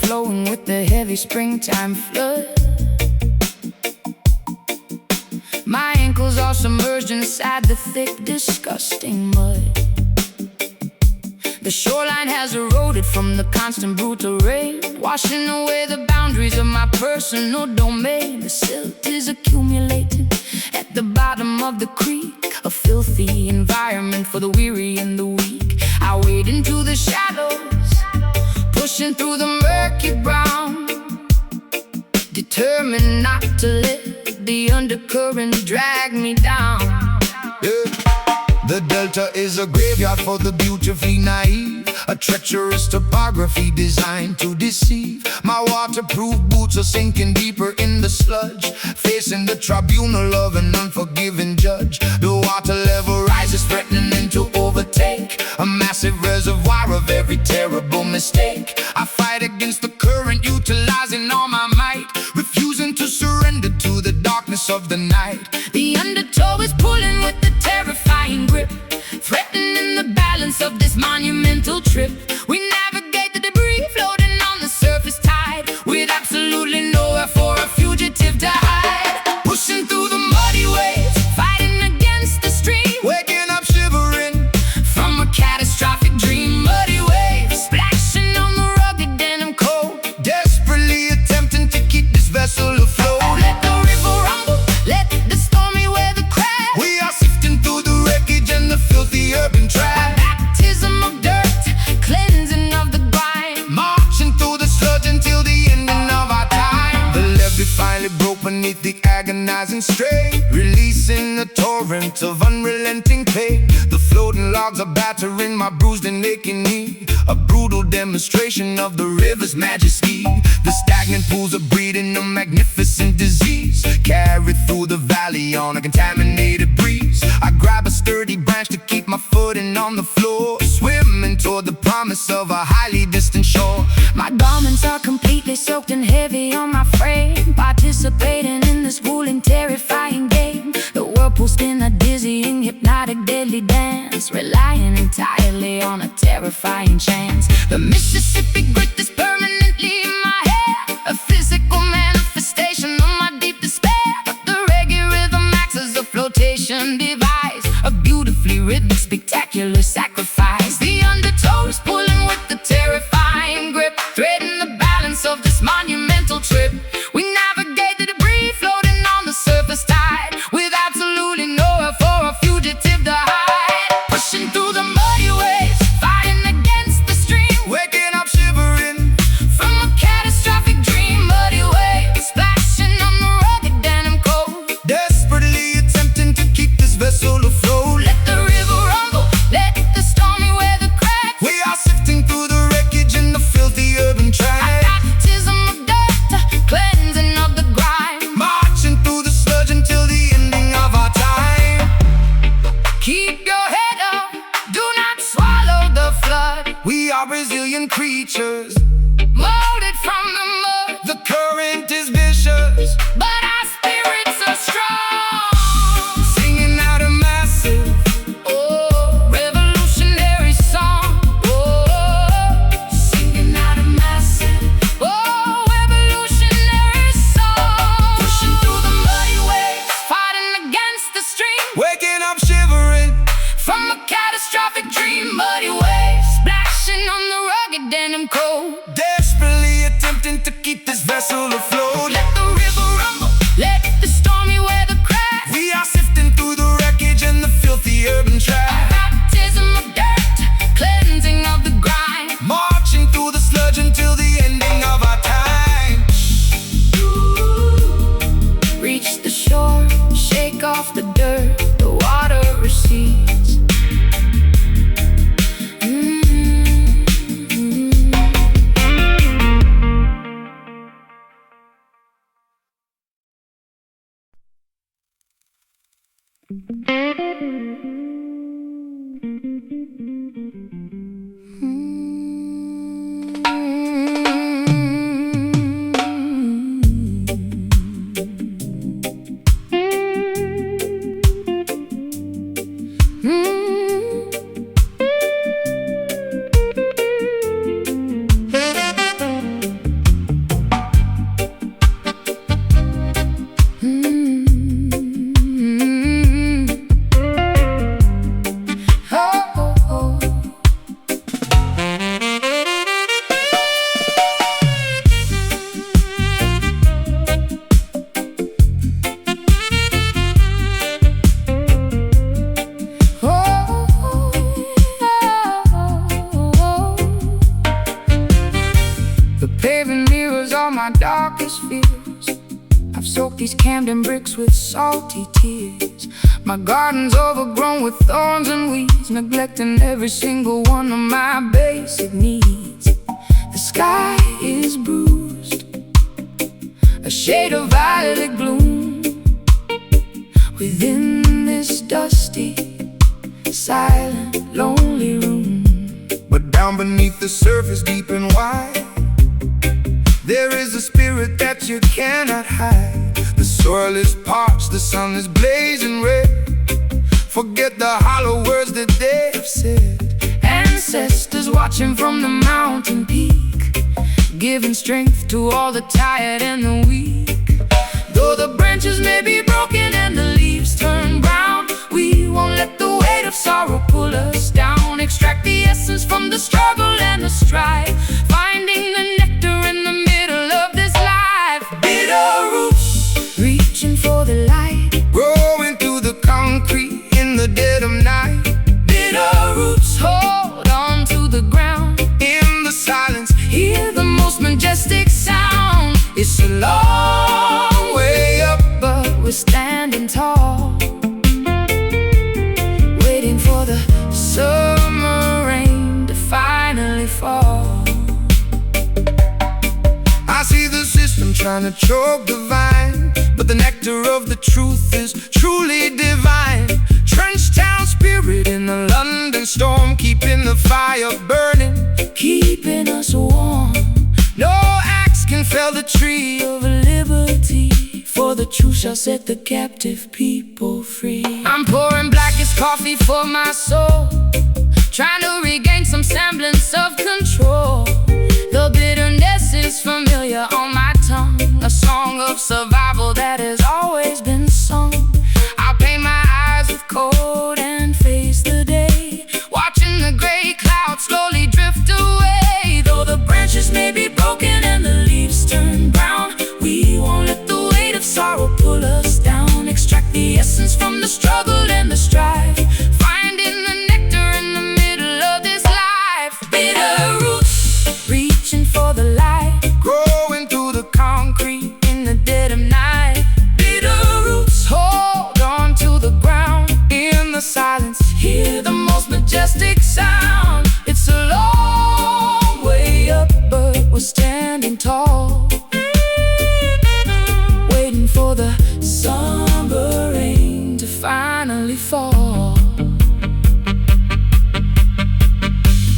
overflowing with the heavy springtime flood. My ankles are submerged inside the thick, disgusting mud. The shoreline has eroded from the constant brutal rain, washing away the boundaries of my personal domain. The silt is accumulating at the bottom of the creek, a filthy environment for the weary and the weak. I wade into the shadows, pushing through the murky brown, determined not to let the undercurrent drag me down. The Delta is a graveyard for the beautifully naive, a treacherous topography designed to deceive. My waterproof boots are sinking deeper in the sludge, facing the tribunal of an unforgiving judge. The water level rises, threatening to overtake a massive reservoir of every terrible mistake. I fight against the current, utilizing all my might, refusing to surrender to the darkness of the night. The undertow is pulling with the terrifying grip, threatening the balance of this monumental trip. We navigate the debris floating on the surface tide, with absolutely nowhere for a fugitive to hide. Pushing through the muddy waves, fighting against the stream, Waking up shivering from a catastrophic dream. Muddy waves splashing on the rugged denim coat, desperately attempting to keep this vessel afloat. let the river rumble, let the stormy weather crash. We are sifting through the wreckage and the filthy urban trash, Baptism of dirt, cleansing of the grime, marching through the sludge until the ending of our time. The levee finally broke beneath the agonizing strain, releasing a torrent of unrelenting pain. The floating logs are battering my bruised and aching knee, a brutal demonstration of the river's majesty. The stagnant pools are breeding a magnificent disease, carried through the valley on a contaminated breeze. I grab a sturdy branch to keep my footing on the floor, swimming toward the promise of a highly distant shore. my garments are completely soaked and heavy on my frame, participating in this grueling, terrifying game. The whirlpool spin a dizzying, hypnotic, deadly dance, relying entirely on a terrifying chance. The Mississippi grit is permanently in my hair, a physical manifestation of my deep despair. The reggae rhythm acts as a flotation device, a beautifully rhythmic, spectacular sacrifice. The undertow is pulling with the terrifying grip, threading the balance of this monumental trip. We navigate the debris floating on the surface tide, with absolutely nowhere for a fugitive to hide. Pushing through the muddy waves, fighting against the stream, Waking up shivering from a catastrophic dream. Muddy waves splashing on the rugged denim coat, desperately attempting to keep this vessel afloat. let the river rumble, let the stormy weather crack. We are sifting through the wreckage and the filthy urban trash, Baptism of dirt, cleansing of the grime, marching through the sludge until the ending of our time. keep your head up, do not swallow the flood. We are resilient creatures, Molded from the mud, the current is vicious, but our spirits are strong. singing out a massive Oh, revolutionary song. Oh, singing out a massive, oh, revolutionary song. Pushing through the muddy waves, fighting against the stream, waking up shivering from a catastrophic dream. Muddy waves splashing on the rugged denim coat, desperately attempting to keep this vessel afloat. let the river rumble, let the stormy weather crack. We are sifting through the wreckage and the filthy urban trash, Baptism of dirt, cleansing of the grime, marching through the sludge until the ending of our time. reach the shore, shake off the dirt, the water recedes. mirrors all my darkest fears. I've soaked these Camden bricks with salty tears. My garden's overgrown with thorns and weeds, neglecting every single one of my basic needs. The sky is bruised, a shade of violet gloom, within this dusty, silent, lonely room. But down beneath the surface, deep and wide, there is a spirit that you cannot hide. The soil is parched, the sun is blazing red. Forget the hollow words that they have said. Ancestors watching from the mountain peak, giving strength to all the tired and the weak. Though the branches may be broken and the leaves turn brown, we won't let the weight of sorrow pull us down. Extract the essence from the struggle and the strife, finding the nectar in the middle of this life. Bitter roots, reaching for the light, growing through the concrete in the dead of night. Bitter roots, hold on to the ground. In the silence, hear the most majestic sound. It's a long way up, but we're standing tall, waiting for the summer rain to finally fall. I see the system trying to choke the vine, but the nectar of the truth is truly divine. Trench town spirit in the London storm, keeping the fire burning, keeping us warm. No axe can fell the tree of liberty, for the truth shall set the captive people free. I'm pouring blackest coffee for my soul, trying to regain some semblance of control. The bitterness is familiar on my tongue, a song of survival that has always been sung. I'll paint my eyes with cold and face the day, watching the gray clouds slowly drift away. Though the branches may be broken and the leaves turn brown, we won't let the weight of sorrow pull us down. Extract the essence from the struggle and the strife, finding the nectar in the middle of this life. Bitter roots, reaching for the light, growing through the concrete in the dead of night. Bitter roots, hold on to the ground. In the silence, hear the most majestic sound. It's a long way up, but we're standing tall, waiting for the summer rain to finally fall.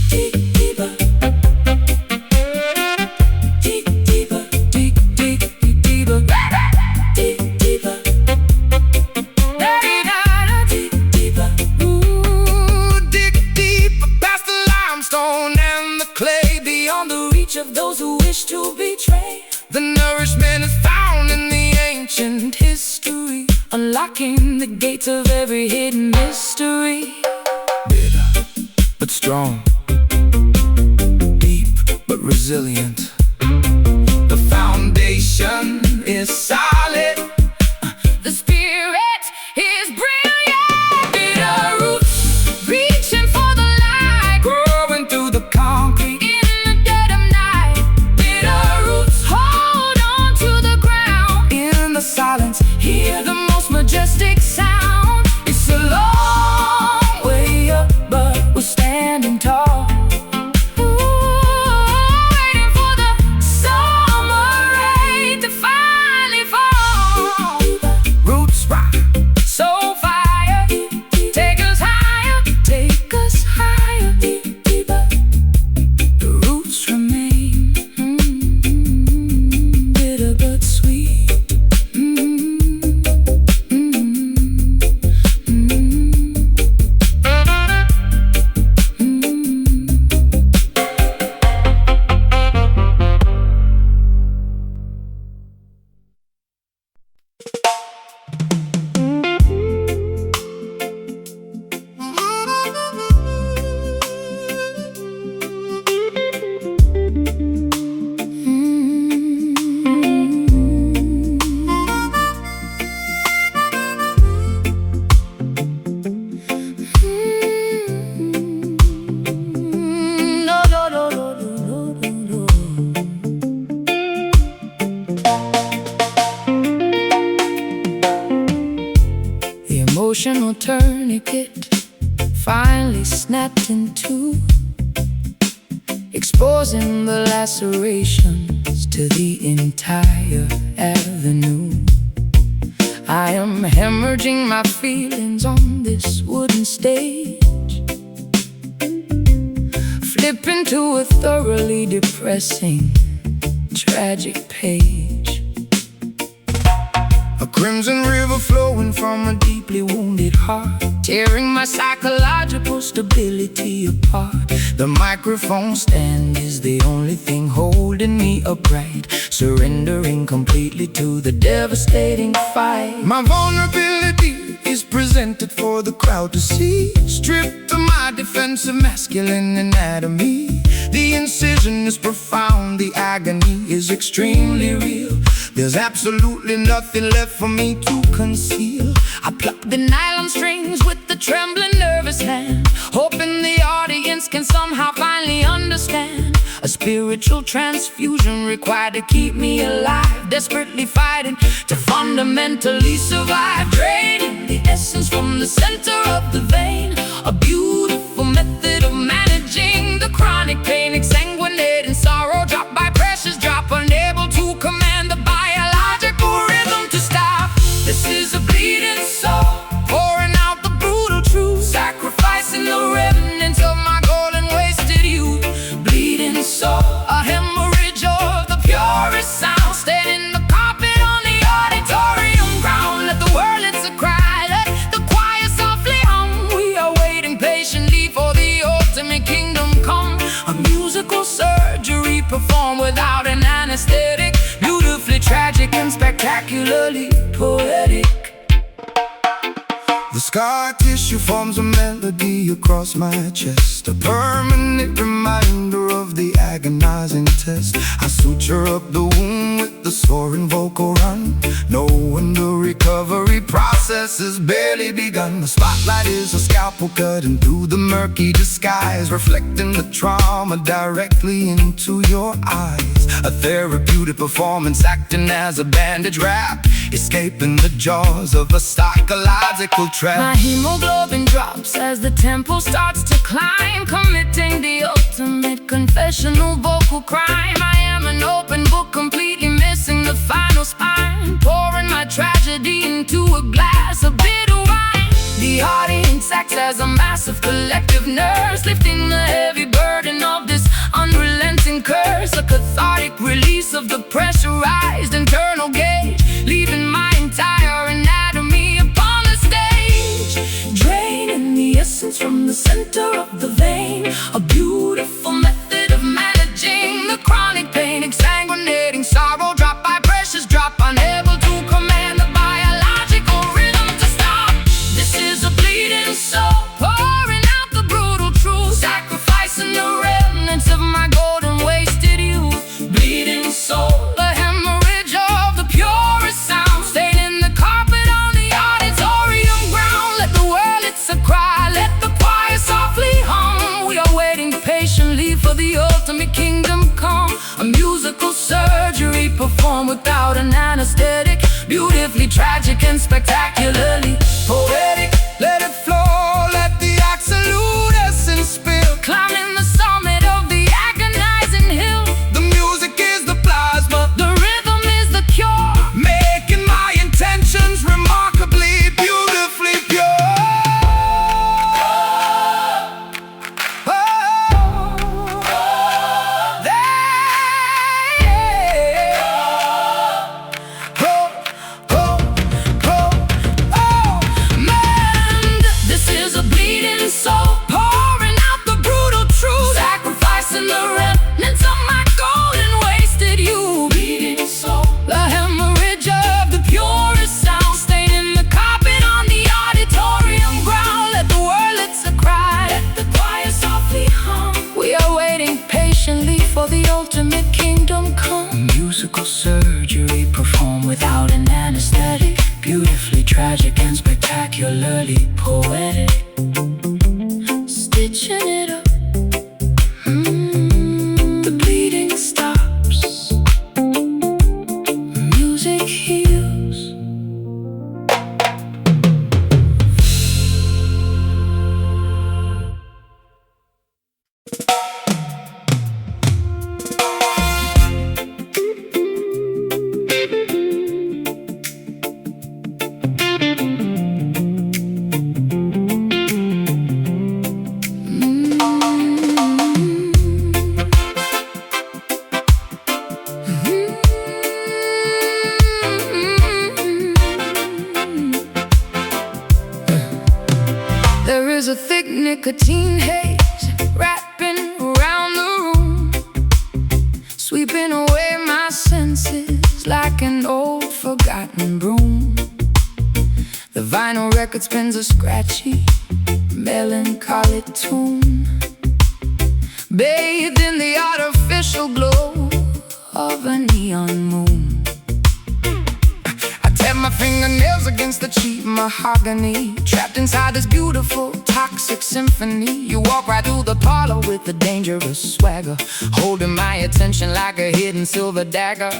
Dig deeper, dig deeper, dig, dig, dig deeper, dig deeper, dig deeper. ooh, dig deeper past the limestone and the clay, Beyond the reach of those who wish to betray. the nourishment is found in the ancient history, Unlocking the gates of every hidden mystery. bitter but strong, deep but resilient. The foundation is solid, The spirit is brilliant. Bitter roots, reaching for the light, growing through the concrete in the dead of night. Bitter roots, hold on to the ground. in the silence. Hear the most majestic sound. It's a long way up, but we're standing tall, waiting for the emotional tourniquet finally snapped in two, exposing the lacerations to the entire avenue. I am hemorrhaging my feelings on this wooden stage, flipping to a thoroughly depressing, tragic page. A crimson river flowing from a deeply wounded heart, Tearing my psychological stability apart. the microphone stand is the only thing holding me upright, Surrendering completely to the devastating fight. my vulnerability is presented for the crowd to see, stripped of my defensive masculine anatomy. The incision is profound, the agony is extremely real. There's absolutely nothing left for me to conceal. I pluck the nylon strings with the trembling, nervous hand, hoping the audience can somehow finally understand. A spiritual transfusion required to keep me alive, desperately fighting to fundamentally survive. Draining the essence from the center of the vein, a beautiful method of managing the chronic pain, exsanguinating sorrow, drop by precious drop, unable to command the biological rhythm to stop. This is a bleeding soul, pouring out the brutal truth, sacrificing the remnants of my golden wasted youth. Bleeding soul, a hemorrhage of the purest sound, staining the carpet on the auditorium ground. Let the wordlets cry, let the choir softly hum. We are waiting patiently for the ultimate kingdom come. A musical surgery performed without an anesthetic, beautifully tragic and spectacularly poetic. The scar tissue forms a melody across my chest, a permanent reminder of the agonizing test. I suture up the wound with the soaring vocal run, knowing the recovery process has barely begun. The spotlight is a scalpel cutting through the murky disguise, reflecting the trauma directly into your eyes. A therapeutic performance acting as a bandage wrap, escaping the jaws of a psychological trap. My hemoglobin drops as the tempo starts to climb, committing the ultimate confessional vocal crime. I am an open book, completely missing the final spine, pouring my tragedy into a glass of bitter wine. The audience acts as a massive collective nurse, lifting the heavy burden of this unrelenting curse. A cathartic release of the pressurized internal gauge, leaving my entire anatomy upon the stage. Draining the essence from the center of the vein, a beautiful method of managing the chronic pain, exsanguinating sorrow, drop by precious drop, unable to command the biological rhythm to stop. This is a bleeding soul, pouring out the brutal truth, sacrificing the remnants of my golden wasted youth. Bleeding soul, a hemorrhage of the purest sound, staining the carpet on the auditorium ground. Let the world it's a cry, let the choir softly hum. We are waiting patiently for the ultimate kingdom come. A musical surgery performed without an anesthetic, beautifully tragic and spectacularly poetic. Let it flow, let the absolute essence spill, Climbing the summit of the agonizing hill, the music is the plasma, the rhythm is the cure, making my intentions remarkably, beautifully pure. This is a bleeding soul, pouring out the brutal truth, sacrificing the remnants of my golden wasted youth. Bleeding soul, the hemorrhage of the purest sound, staining the carpet on the auditorium ground. Let the wordlets cry, let the choir softly hum. We are waiting patiently for the ultimate kingdom come. Musical surgery performed without an anesthetic, beautifully tragic and spectacularly poetic. Stitching it up, the bleeding stops, music heals. nicotine haze wrapping around the room, sweeping away my senses like an old forgotten broom. The vinyl record spins a scratchy, melancholy tune, bathed in the artificial glow of a neon moon. I tap my fingernails against the cheap mahogany, trapped inside this beautiful, toxic symphony. You walk right through the parlor with a dangerous swagger, holding my attention like a hidden silver dagger.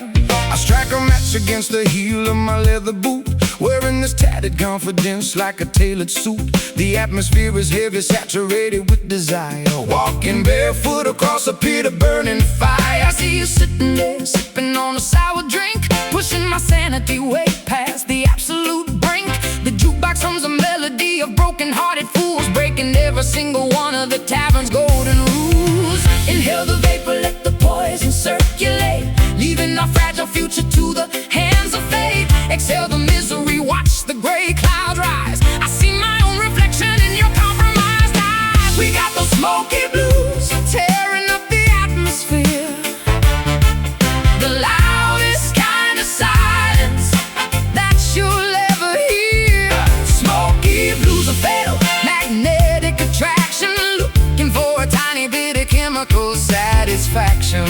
I strike a match against the heel of my leather boot, wearing this tattered confidence like a tailored suit. The atmosphere is heavy, saturated with desire, walking barefoot across a pit of burning fire. I see you sitting there, sipping on a sour drink, pushing my sanity way past the absolute brink. The jukebox hums a melody of broken-hearted fools, breaking every single one of the tavern's golden rules. Inhale the vapor, let the poison circulate, leaving our fragile future to the hands of fate. Exhale the misery, watch the gray clouds rise. I see my own reflection in your compromised eyes. We got those smoky blues tearing up the atmosphere, the loudest kind of silence that you'll ever hear. Smoky blues are fatal, magnetic attraction, looking for a tiny bit of chemical satisfaction.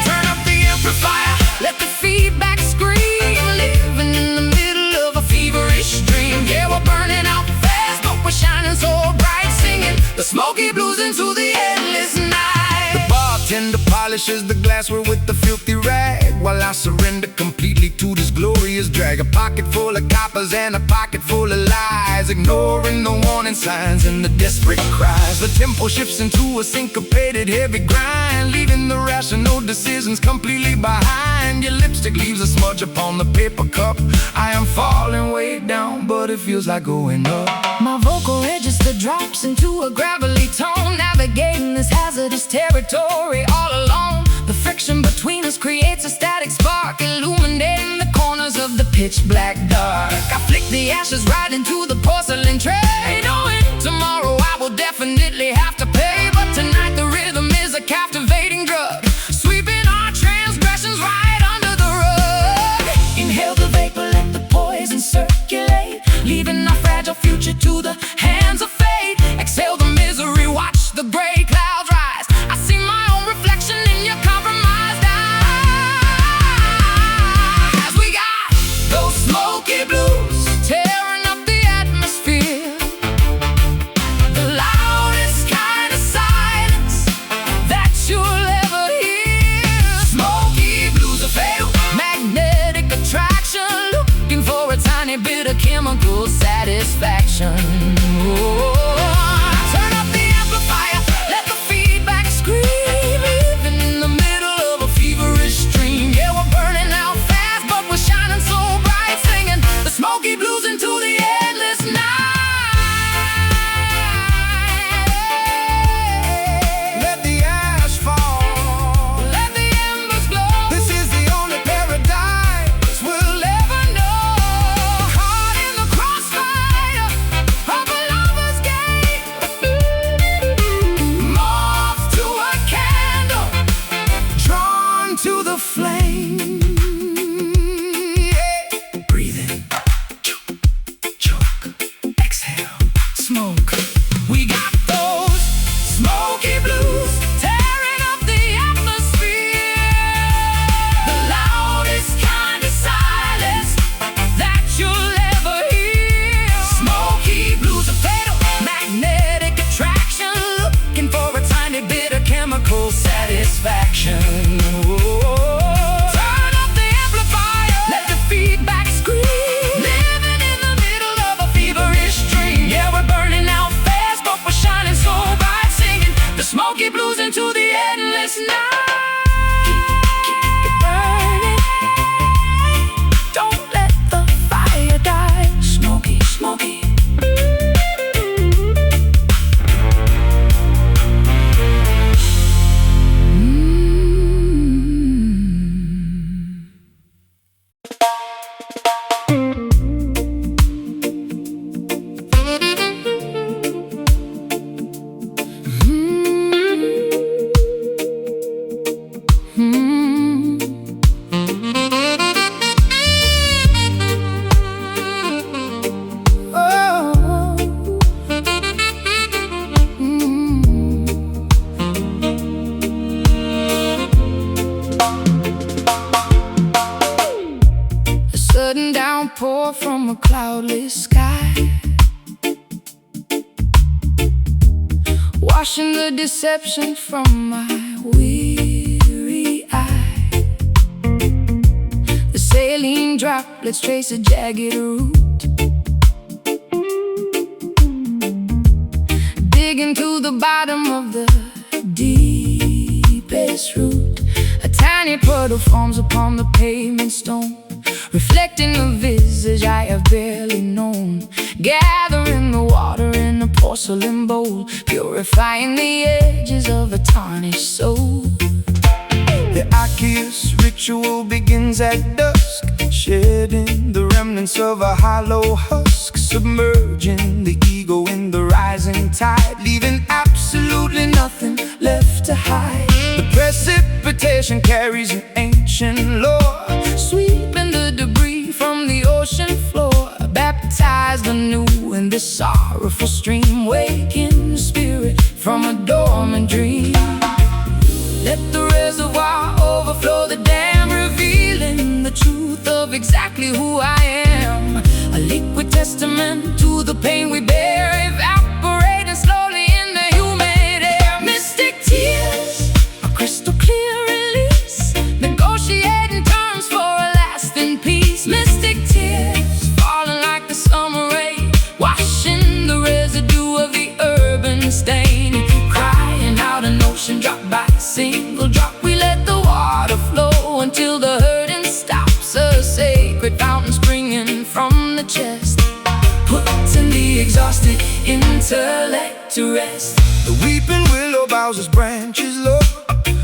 Turn up the amplifier, let the feedback scream, living in the middle of a feverish dream. Yeah, we're burning out fast, but we're shining so bright, singing the smoky blues into the endless night. The bartender polishes the glassware with the filthy rag, while I surrender completely to this glorious drag. A pocket full of coppers and a pocket full of lies, ignoring the warning signs and the desperate cries. The tempo shifts into a syncopated heavy grind, leaving the rational decisions completely behind. Your lipstick leaves a smudge upon the paper cup. I am falling way down, but it feels like going up. My vocal register drops into a gravelly tone, navigating this hazardous territory all alone. The friction between us creates a static spark, illuminating the corners of the pitch black dark. I flick the ashes right into the porcelain tray, knowing tomorrow I will definitely have to pay. But tonight the rhythm is a captivating drug, sweeping our transgressions right under the rug. Inhale the vapor, let the poison circulate, leaving our fragile future to the hands of fate. Exhale the misery, watch the gray clouds rise. I see my own reflection in your compromised eyes. We got those smoky blues tearing up the atmosphere, the loudest kind of silence that you'll ever hear. Smoky blues are fatal, magnetic attraction, looking for a tiny bit of chemical satisfaction. Turn up the amplifier, let the feedback scream, living in the middle of a feverish dream. Yeah, we're burning out fast, but we're shining so bright, singing the smoky blues into the endless night. Let the ash fall, let the embers glow. This is the only paradise we'll ever know. Caught in the crossfire of a lover's game, moth to a candle, drawn to the flame. Yeah. Breathe in, choke, exhale, smoke. We got those smoky blues tearing up the atmosphere, the loudest kind of silence that you'll ever hear. Smoky blues are fatal, magnetic attraction, looking for a tiny bit of chemical satisfaction. Turn pour from a cloudless sky, washing the deception from my weary eye. The saline droplets trace a jagged route, digging to the bottom of the deepest root. A tiny puddle forms upon the pavement stone, reflecting the visage I have barely known. Gathering the water in a porcelain bowl, purifying the edges of a tarnished soul. The Arceus ritual begins at dusk, shedding the remnants of a hollow husk, submerging the ego in the rising tide, leaving absolutely nothing left to hide. The precipitation carries an ancient lore, sweeping the debris from the ocean floor, baptized anew in this sorrowful stream, waking the spirit from a dormant dream. Let the reservoir overflow the dam, revealing the truth of exactly who I am. A liquid testament to the pain we bear, evaporating slowly in the humid air. Mystic tears, a crystal clear release, negotiating terms for a lasting peace. Mystic tears, falling like the summer rain, washing the residue of the urban stain. Crying out an ocean drop by single drop, we let the water flow until the hurting stops. A sacred fountain springing from the chest, putting the exhausted intellect to rest. The weeping willow bows its branches low,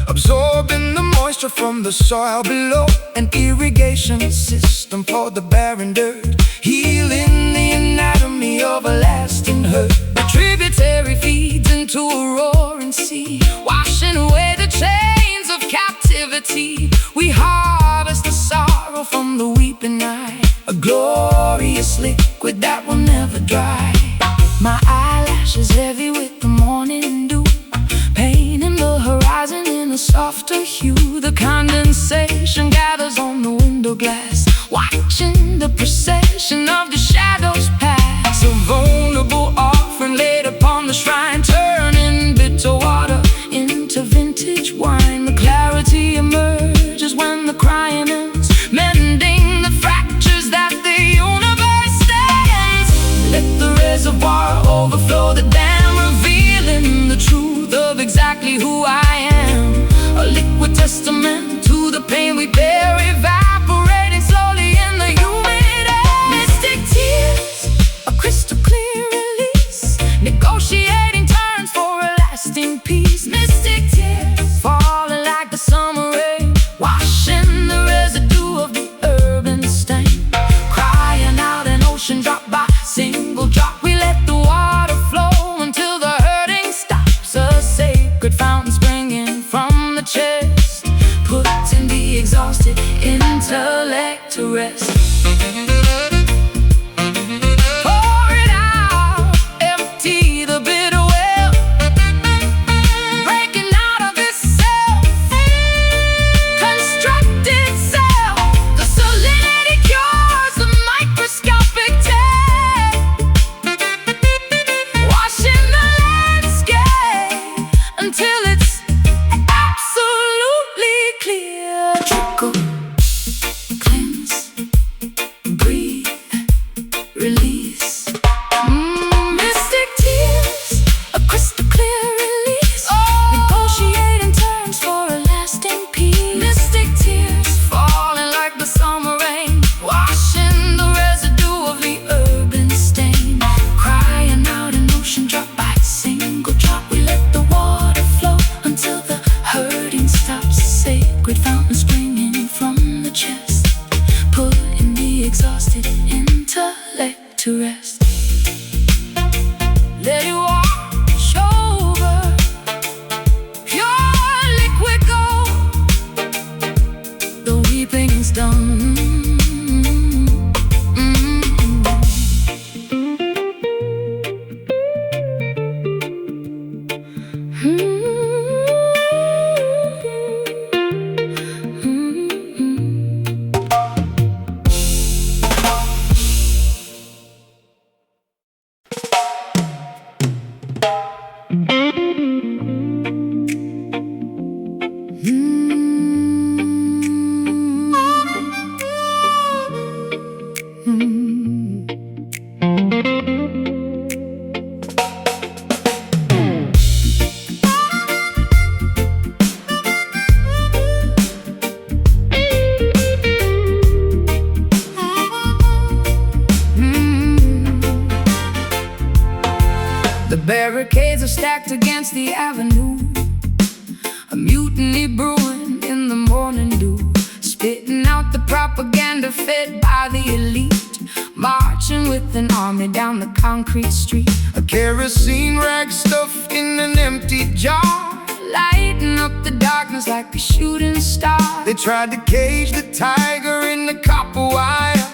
absorbing the moisture from the soil below. An irrigation system for the barren dirt, healing the anatomy of a lasting hurt. A tributary feeds into a roaring sea, washing away the chains of captivity. We harvest the sorrow from the weeping eye, a glorious liquid that will never dry. My eyelashes heavy with the morning dew, painting the horizon in a softer hue. The condensation gathers on the window glass, watching the procession of the shadows pass. A vulnerable offering laid upon the shrine, turning bitter water into vintage wine. The clarity emerges when the crying ends, mending the fractures that the universe stands. Let the reservoir overflow the dam, revealing the truth of exactly who I am. A liquid testament to the pain we bear, evaporating slowly in the humid air. Mystic tears, a crystal clear release, negotiating terms for a lasting peace. Mystic tears, falling like the summer rain, washing the residue of the urban stain. Crying out an ocean drop by single drop, we let the water flow until the hurting stops. A sacred fountain springing from the chest, putting the exhausted intellect to rest. Pour it out, empty the bitter well, breaking out of this cell, constructed cell. The salinity cures the microscopic tear, washing the landscape until it's absolutely clear. Trickle, cleanse, breathe, release. Mystic tears, a crystal clear release, negotiating terms for a lasting peace. Mystic tears, falling like the summer rain, washing the residue of the urban stain. Crying out an ocean drop by single drop, we let the water flow until the hurting stops. Sacred fountain springing from the chest, putting the exhausted intellect to rest. Let it wash over, pure liquid gold. The weeping is done. Mm-hmm. papers stacked against the avenue. A mutiny brewing in the morning dew, spitting out the propaganda fed by the elite, marching with an army down the concrete street. A kerosene rag stuffed in an empty jar, lighting up the darkness like a shooting star. They tried to cage the tiger in the copper wire,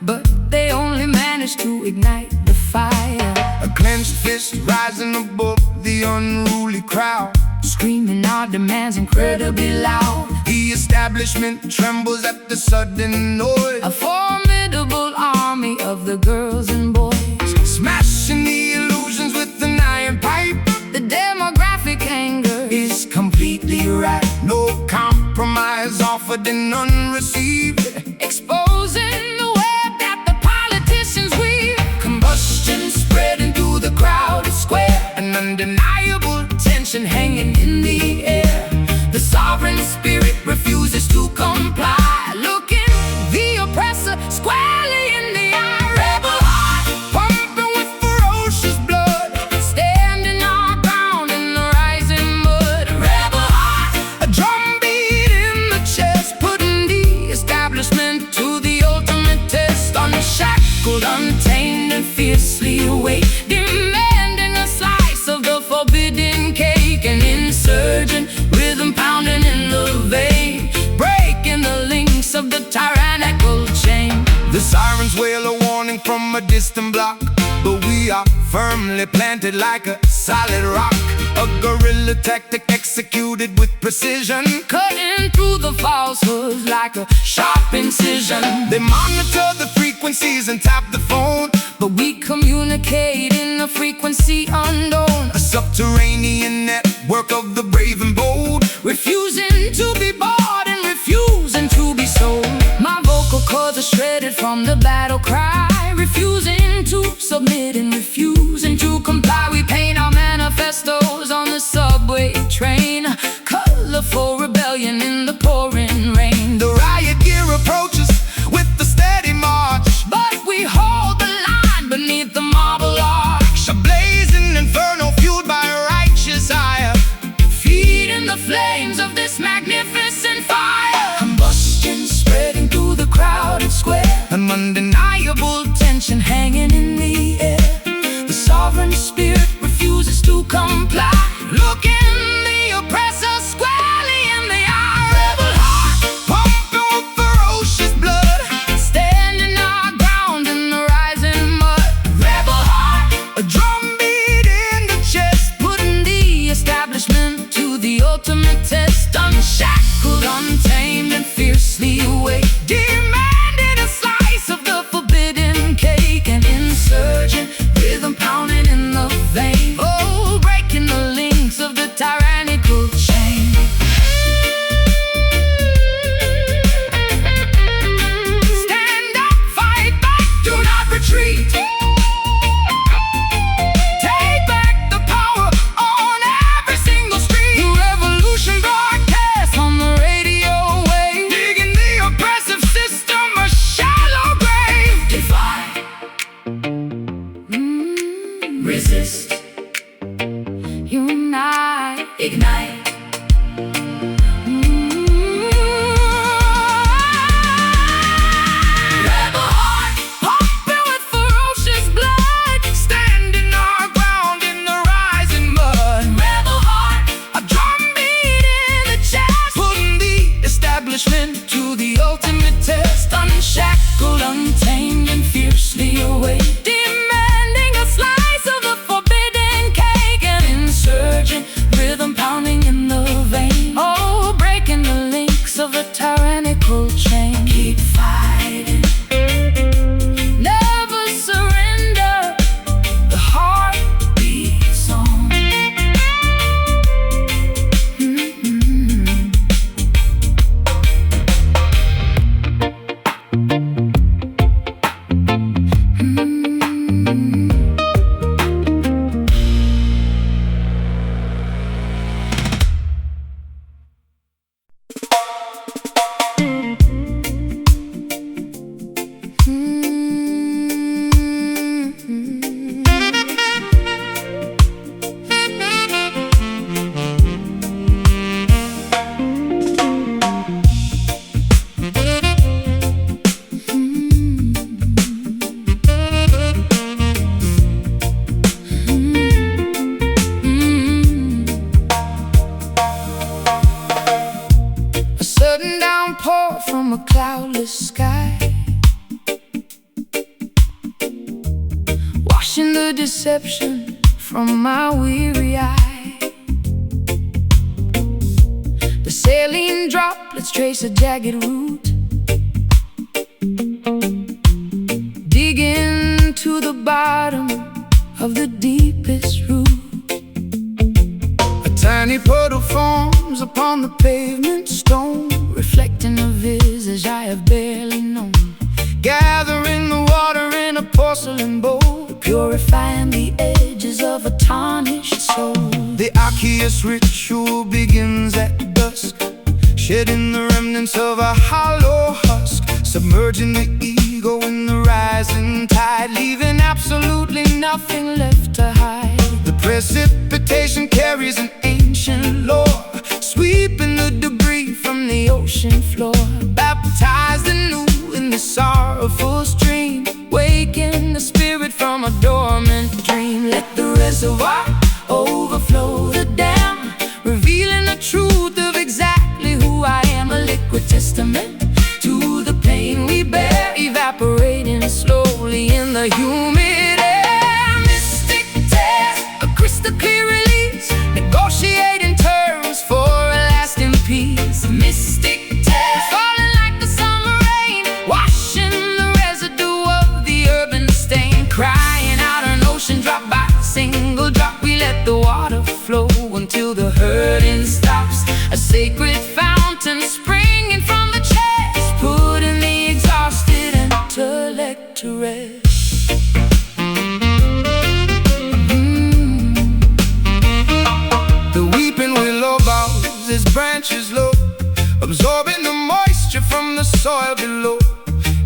but they only managed to ignite the fire. A clenched fist rising above the unruly crowd, screaming our demands incredibly loud. The establishment trembles at the sudden noise. A formidable army of the girls and boys, smashing the illusions with an iron pipe. The demographic anger is completely right. No compromise offered and none received, exposing the web that the politicians weave. Combustion spreading through the crowded square, an undeniable tension hanging in the air. The sovereign spirit refuses to comply, looking the oppressor squarely in the eye. Rebel heart pumping with ferocious blood, standing our ground in the rising mud. Rebel heart, a drumbeat in the chest, putting the establishment to the ultimate test. Unshackled, untamed and fiercely awake, demanding a slice of the forbidden cake. An insurgent rhythm pounding in the vein, breaking the links of the tyrannical chain. The sirens wail a warning from a distant block, but we are firmly planted like a solid rock. A guerrilla tactic executed with precision, cutting through the falsehoods like a sharp incision. They monitor the frequencies and tap the phone, but we communicate in a frequency unknown. A subterranean network of the brave and bold, refusing to be bought and refusing to be sold. My vocal cords are shredded from the battle cry, refusing to submit and refusing to comply. We paint our manifestos on the subway train, colorful rebellion in the pouring rain. The riot gear approaches with the steady march, but we hold the line beneath the marble arch. A blazing inferno fueled by a righteous ire, feeding the flames of this magnificent fire. Combustion spreading through the crowded square, an undeniable tension hanging in the air. The sovereign spirit refuses to comply, looking the oppressor squarely in the eye. Rebel heart pumping with ferocious blood, standing our ground in the rising mud. Rebel heart, a drumbeat in the chest, putting the establishment to the ultimate test. Unshackled, untamed and fiercely awake, demanding a slice of the forbidden cake. An insurgent rhythm pounding in the vein, oh, breaking the links of the tyrannical chain. Stand up, fight back, do not retreat. Take back the power on every single street. The revolution broadcast on the radio wave, digging the oppressive system a shallow grave. Defy, resist, unite, Ignite. Rebel heart pumping with ferocious blood, Standing our ground in the rising mud. rebel heart, A drumbeat in the chest, putting the establishment to the ultimate test. Unshackled, untamed and fiercely awake, demanding a slice of the forbidden cake. An insurgent rhythm pounding in the vein, oh, breaking the links of the tyrannical chain. keep fighting. Never surrender, the heart beats on. pour from a cloudless sky, washing the deception from my weary eye. The saline droplets trace a jagged route, digging to the bottom of the deepest root. A tiny puddle forms upon the pavement stone, reflecting a visage I have barely known. Gathering the water in a porcelain bowl, purifying the edges of a tarnished soul. The archaeous ritual begins at dusk, shedding the remnants of a hollow husk, submerging the ego in the rising tide, leaving absolutely nothing left to hide. The precipitation carries an ancient lore, sweeping the debris from the ocean floor. Baptized anew in the sorrowful stream, waking the spirit from a dormant dream. Let the reservoir overflow the dam, revealing the truth of exactly who I am. A liquid testament to the pain we bear, evaporating slowly in the humid air. Mystic tears, a crystal clear release, negotiating terms for a lasting peace. Mystic tears, falling like the summer rain, washing the residue of the urban stain. Crying out an ocean drop by single drop, we let the water flow until the hurting stops. A sacred fountain springing from the chest, putting the exhausted intellect to rest. The weeping willow bows its branches low, absorbing the moisture from the soil below.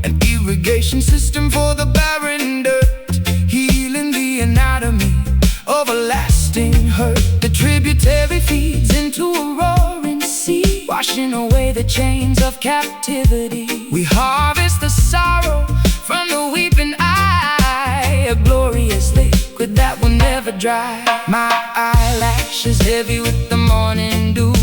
An irrigation system for the barren dirt, healing the anatomy of a lasting hurt. The tributary feeds into a roaring sea, washing away the chains of captivity. We harvest the sorrow from the weeping eye, a glorious liquid that will never dry. My eyelashes heavy with the morning dew,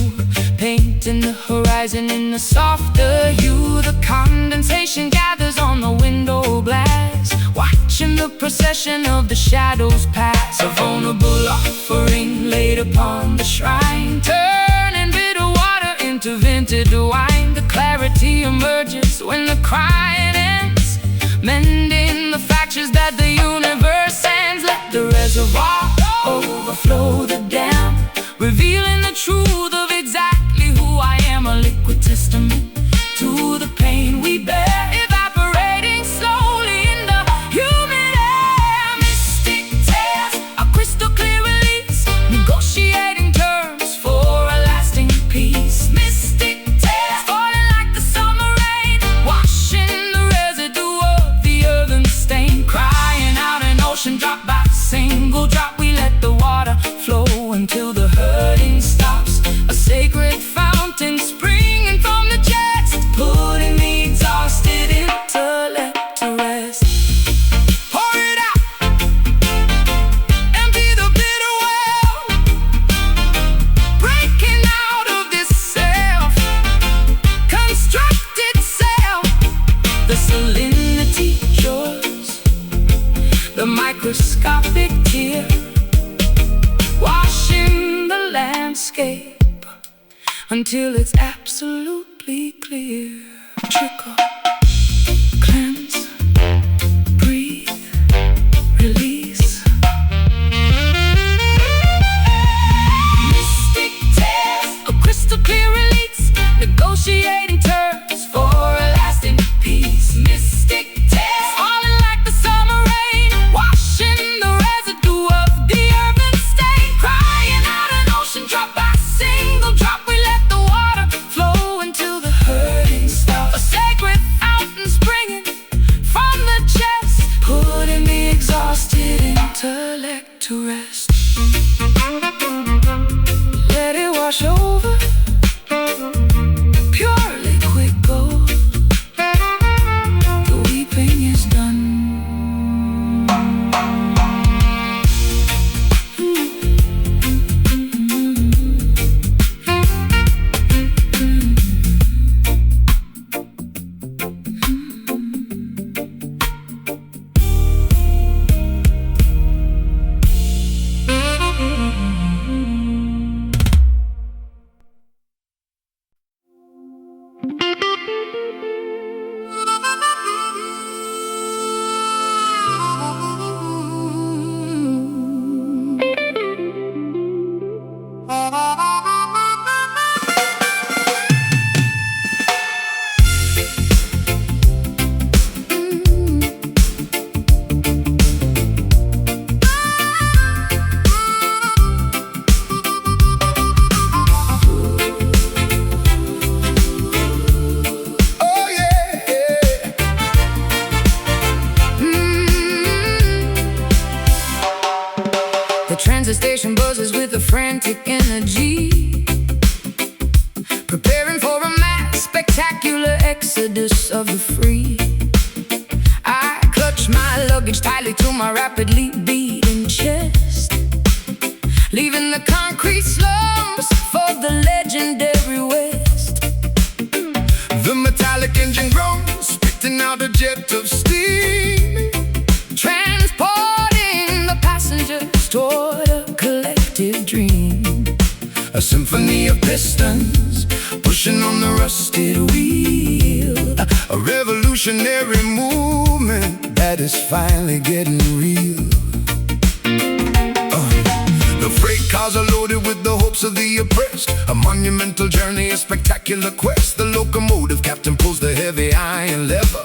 painting the horizon in a softer hue. The condensation gathers on the window glass, watching the procession of the shadows pass. A vulnerable offering laid upon the shrine, turning bitter water into vintage wine. The clarity emerges when the crying ends, mending the fractures that the universe sends. Let the reservoir overflow the dam, revealing the truth of exactly who I am. A liquid testament to the pain we bear, evaporating slowly in the humid air. Mystic tears, a crystal clear release, negotiating terms for a lasting peace. Mystic tears, falling like the summer rain, washing the residue of the earthen stain. Crying out an ocean drop by single drop, we let the water flow until the hurting stops. A sacred fountain springing from the chest, putting the exhausted intellect to rest. Pour it out, empty the bitter well, breaking out of this self-constructed self. The salinity yours, the microscopic tear, washing the landscape until it's absolutely clear. Trickle, cleanse, breathe, release. Mystic tears, a crystal clear release, negotiating terms for a lasting peace. Mystic tears, falling like the summer rain, washing the residue of the urban stain. Crying out an ocean drop by single drop, we let the water flow until the hurting stops. A sacred exodus of the free. I clutch my luggage tightly to my rapidly beating chest, leaving the concrete slums for the legendary West. The metallic engine groans, spitting out a jet of steam, transporting the passengers toward a collective dream. a symphony of pistons pushing on the rusted wheel, a revolutionary movement that is finally getting real. The freight cars are loaded with the hopes of the oppressed, a monumental journey, a spectacular quest. The locomotive captain pulls the heavy iron lever,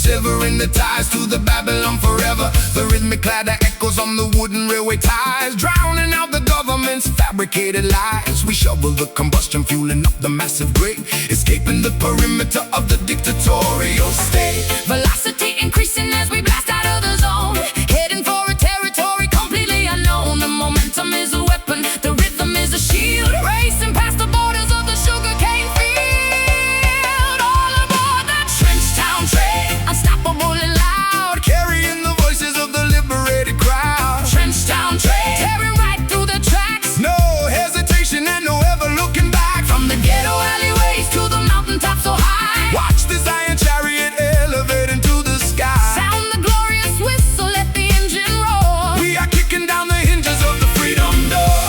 severing the ties to the Babylon forever. The rhythmic clatter echoes on the wooden railway ties, drowning out the government's fabricated lies. We shovel the combustion, fueling up the massive grate, escaping the perimeter of the dictatorial state. Velocity increasing as we blast out of the zone, heading for a territory completely unknown. The momentum is a weapon, the rhythm is a shield, racing past the borders of the sugarcane field. All aboard that trench town train, unstoppable and loud, Carrying the voices of the liberated crowd. trench town train, tearing right through the tracks. No hesitation and no ever looking back. From the ghetto alleyways to the mountaintops so high, Watch this iron chariot elevate into the sky. sound the glorious whistle, let the engine roar. We are kicking down the hinges of the freedom door.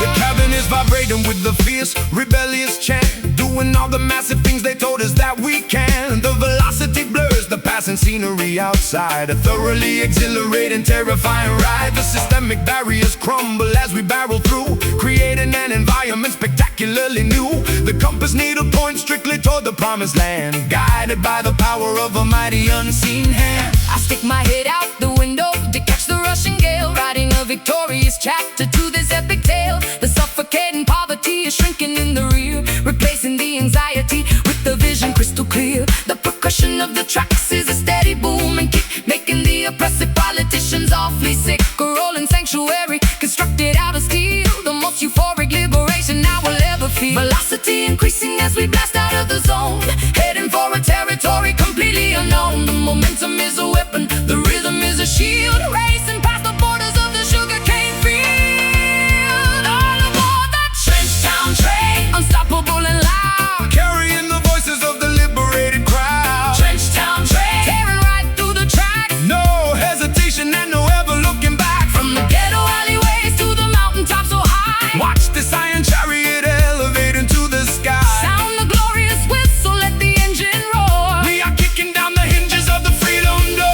The cabin is vibrating with the fierce, rebellious chant, doing all the massive things they told us that we can. The velocity blurs the passing scenery outside, a thoroughly exhilarating, terrifying ride. The systemic barriers crumble as we barrel through, creating an environment spectacularly new. The compass needle points strictly toward the promised land, guided by the power of a mighty unseen hand. I stick my head out the window to catch the rushing gale, writing a victorious chapter to this epic tale. The suffocating poverty is shrinking in the rear, replacing the anxiety with the vision crystal clear. The percussion of the tracks is a steady boom and kick, making the oppressive politicians awfully sick. A rolling sanctuary constructed out of steel, the most euphoric liberation I will ever feel. Velocity increasing as we blast out of the zone, heading for a territory completely unknown. The momentum is a weapon, the rhythm is a shield, racing past the borders of the sugarcane field. All aboard that trench town train, unstoppable and loud, Carrying the voices of the liberated crowd. trench town train, tearing right through the tracks. No hesitation and no ever looking back. From the ghetto alleyways to the mountaintops so high, Watch this iron chariot elevate into the sky. sound the glorious whistle, let the engine roar. We are kicking down the hinges of the freedom door.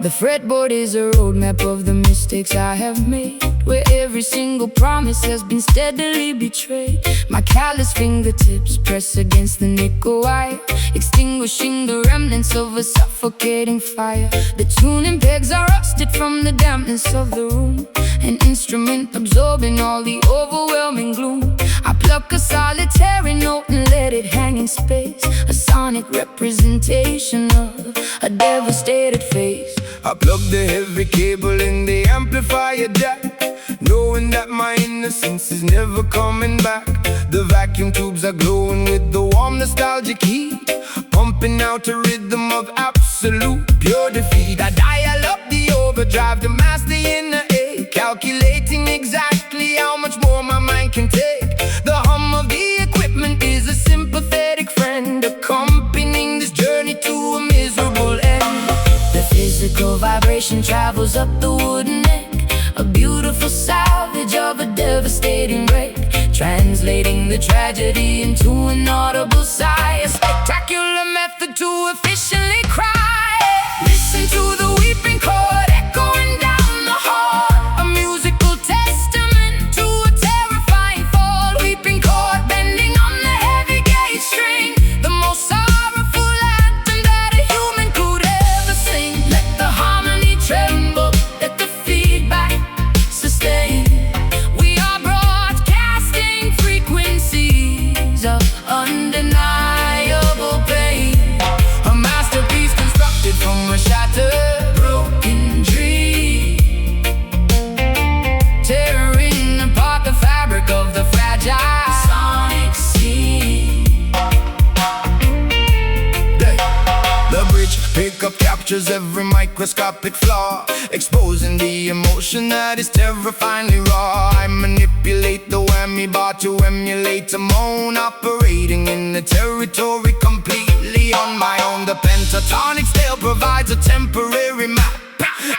The fretboard is a roadmap of the mistakes I have made, where every single promise has been steadily betrayed. My callous fingertips press against the nickel wire, extinguishing the remnants of a suffocating fire. The tuning pegs are rusted from the dampness of the room, an instrument absorbing all the overwhelming gloom. I pluck a solitary note and let it hang in space, a sonic representation of a devastated face. I plug the heavy cable in the amplifier jack, knowing that my innocence is never coming back. The vacuum tubes are glowing with the warm nostalgic heat, pumping out a rhythm of absolute pure defeat. I dial up the overdrive to mask the inner ache, calculating exactly how much more my mind can take. The hum of the equipment is a sympathetic friend, accompanying this journey to a miserable end. The physical vibration travels up the wooden neck, a beautiful salvage of a devastating wreck, translating the tragedy into an audible sigh, a spectacular method to efficiently cry. Listen to the weeping chord echoing down the hall, a musical testament to a terrifying fall. Weeping chord bending on the heavy gauge string, the most sorrowful anthem that a human could ever sing. Let the harmony tremble, let the feedback sustain. We are broadcasting frequencies of undeniable pain, a masterpiece constructed from a shattered, broken dream, tearing apart the fabric of the fragile sonic scene. The bridge pickup captures every microscopic flaw, exposing the emotion that is terrifyingly raw. I manipulate the whammy bar to emulate a moan, operating in the territory completely on my own. The pentatonic scale provides a temporary map,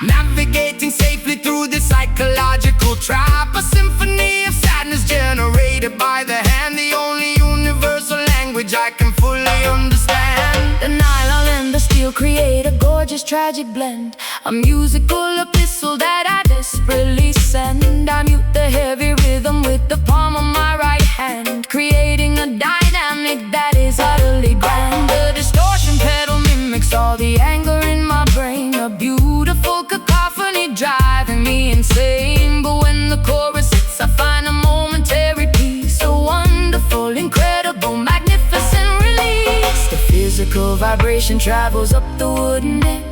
navigating safely through this psychological trap, a symphony of sadness generated by the hand, the only universal language I can fully understand. The nylon and the steel create a gorgeous tragic blend, a musical epistle that I desperately send. I mute the heavy rhythm with the palm of my right hand, creating a dynamic that is utterly grand. The distortion pedal mimics all the anger in my brain, a beautiful cacophony driving me insane. But when the chorus hits, I find a momentary peace, a wonderful, incredible, magnificent release. The physical vibration travels up the wooden neck,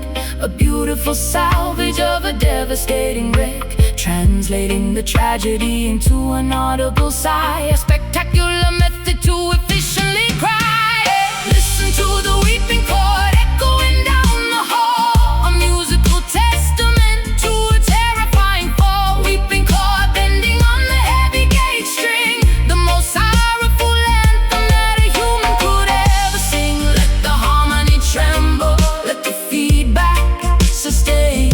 a beautiful salvage of a devastating wreck, translating the tragedy into an audible sigh, a spectacular method to efficiently cry. Listen to the weeping chord echoing down the hall, a musical testament to a terrifying fall. Weeping chord bending on the heavy gauge string, the most sorrowful anthem that a human could ever sing. Let the harmony tremble, let the feedback sustain.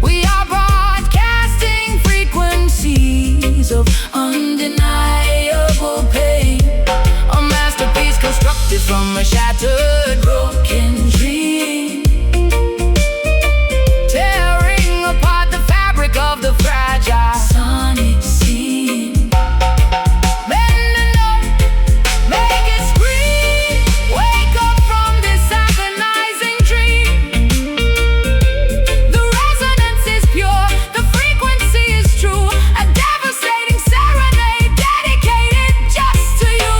We are broadcasting frequencies of undeniable pain, a masterpiece constructed from a shattered, broken dream, tearing apart the fabric of the fragile sonic scene. Bend the note, make it scream, wake up from this agonizing dream. The resonance is pure, the frequency is true, a devastating serenade dedicated just to you.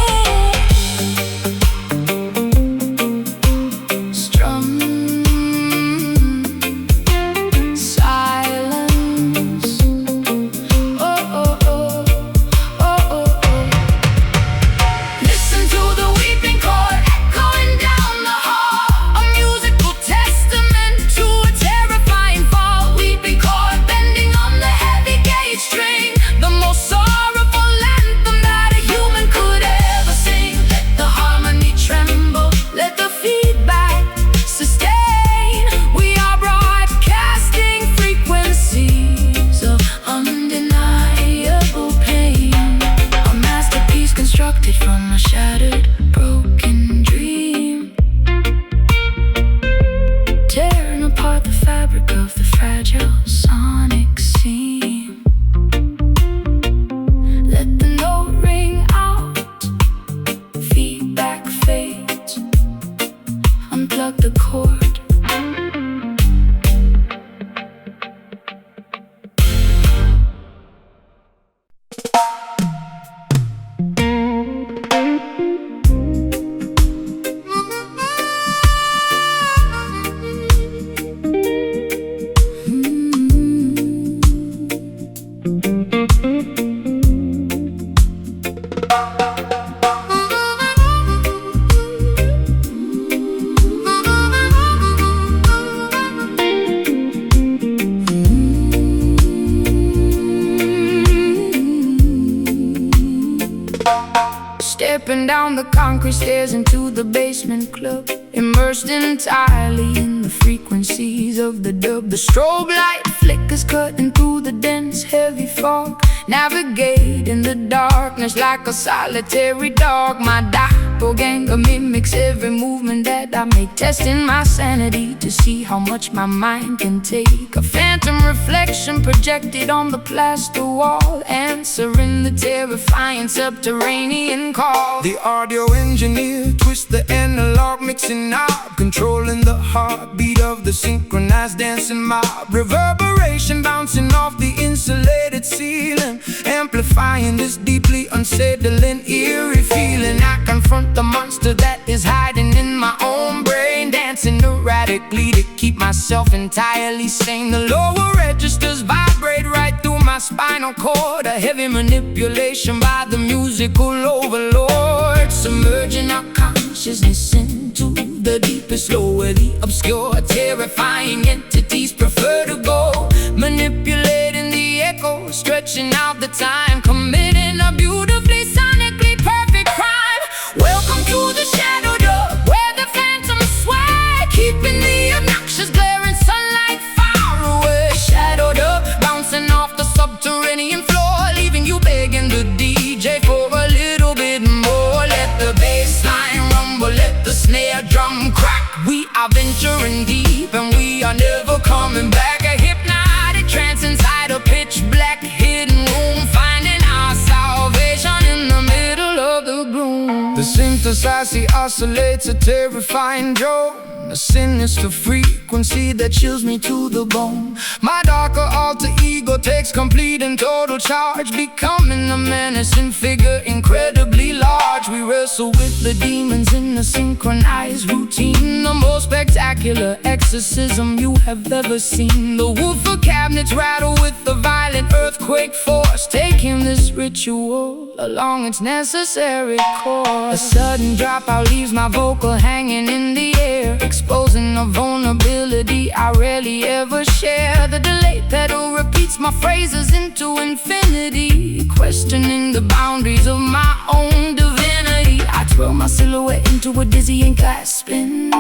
Stepping down the concrete stairs into the basement club, immersed entirely in the frequencies of the dub. The strobe light flickers cutting through the dense heavy fog, navigating the darkness like a solitary dog. My doppelganger mimics every movement that I make, testing my sanity to see how much my mind can take. A phantom reflection projected on the plaster wall, answering the terrifying subterranean call. The audio engineer twists the analog mixing knob, controlling the heartbeat of the synchronized dancing mob. Reverberation bouncing off the insulated ceiling, amplifying this deeply unsettling, eerie feeling. I confront the monster that is hiding in my own brain, dancing erratically to keep myself entirely sane. The lower registers vibrate right through my spinal cord, a heavy manipulation by the musical overlord, submerging our consciousness into the deepest low, where the obscure, terrifying entities prefer to go, manipulating the echo, stretching out the time, committing a beautifully sonically perfect crime. Welcome to the shadow dub, where the phantoms sway, keeping the obnoxious glaring sunlight far away. Shadow dub, bouncing off the subterranean floor, leaving you begging the DJ for a little bit more. Let the bass line rumble, let the snare drum crack. We are venturing deep and we are never coming back. A hypnotic trance inside a pitch black hidden room, finding our salvation in the middle of the gloom. The synthesizer oscillates a terrifying drone, a sinister frequency that chills me to the bone. My darker alter ego takes complete and total charge, becoming a menacing figure incredibly large. We wrestle with the demons in a synchronized routine, the most spectacular exorcism you have ever seen. The woofer cabinets rattle with the violent earthquake force, taking this ritual along its necessary course. A sudden dropout leaves my vocal hanging in the air, exposing a vulnerability I rarely ever share. The delay pedal repeats my phrases into infinity, questioning the boundaries of my own divinity. I twirl my silhouette into a dizzying glass spin,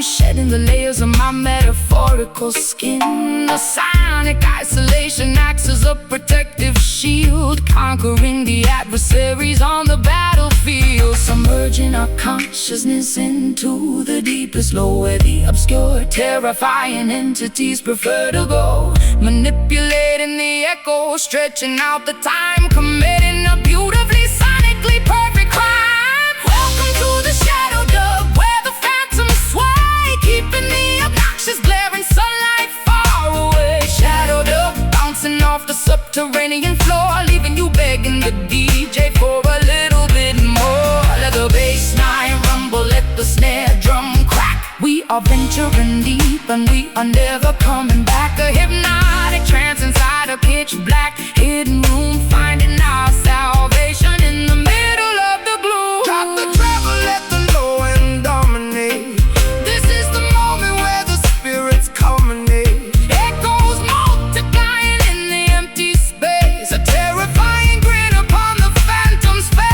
shedding the layers of my metaphorical skin. The sonic isolation acts as a protective shield, conquering the adversaries on the battlefield, submerging our consciousness into the deepest low, where the obscure, terrifying entities prefer to go, manipulating the echo, stretching out the time, committing a beautifully sonically perfect crime. Welcome to the shadow dub, where the phantoms sway, keeping the obnoxious glaring sunlight far away. Shadow dub, bouncing off the subterranean floor, leaving you begging the DJ for a little bit more. Let the bass line rumble, let the snare drum crack. We are venturing deep and we are never coming back. A hypnotic trance inside a pitch black hidden room, finding our salvation in the middle of the gloom. Drop the treble, let the low end dominate. This is the moment where the Spirits culminate. echoes multiplying in the empty space, a terrifying grin upon the phantom's face.